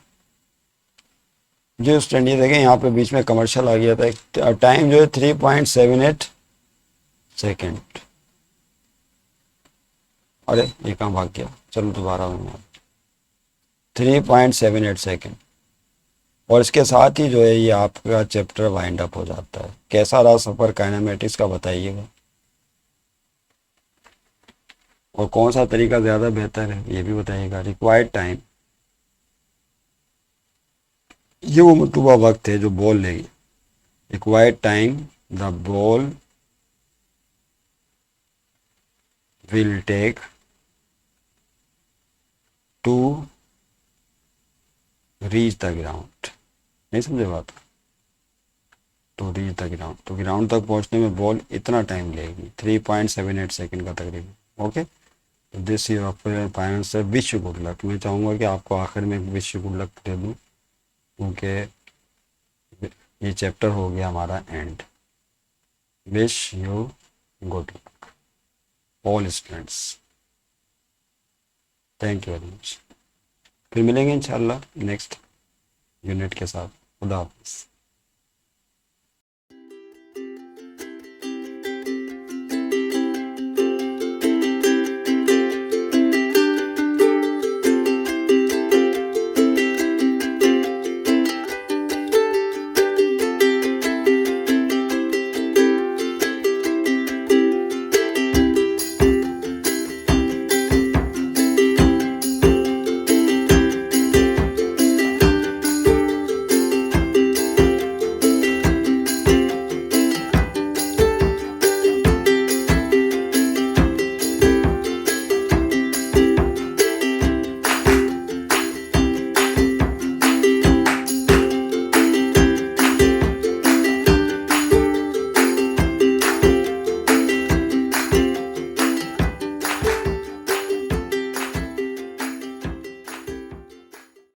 जो स्टूडेंट ये देखें यहाँ पे बीच में कमर्शियल आ गया था, टाइम जो है 3.78 सेकेंड। अरे ये कहाँ भाग गया, चलो दोबारा 3.78 सेकेंड। और इसके साथ ही जो है ये आपका चैप्टर वाइंड अप हो जाता है। कैसा रहा सफ़र काइनेमेटिक्स का बताइएगा। और कौन सा तरीका ज़्यादा बेहतर है ये भी बताइएगा। रिक्वायर्ड टाइम, ये वो मतलूबा वक्त है जो बॉल लेगी। Required time the ball will take to reach the ground. नहीं समझे बात? टू रीच द ग्राउंड, तो ग्राउंड तक पहुंचने में बॉल इतना टाइम लेगी, 3.78 सेकेंड का तकरीबन। Okay, this year of final से विश यू गुड लक। मैं चाहूँगा कि आपको आखिर में विश यू गुड लक दे दूँ, क्योंकि ये चैप्टर हो गया हमारा and. Wish you good luck all students. Thank you very much. फिर मिलेंगे इंशाल्लाह नेक्स्ट यूनिट के साथ। खुदा हाफिज़।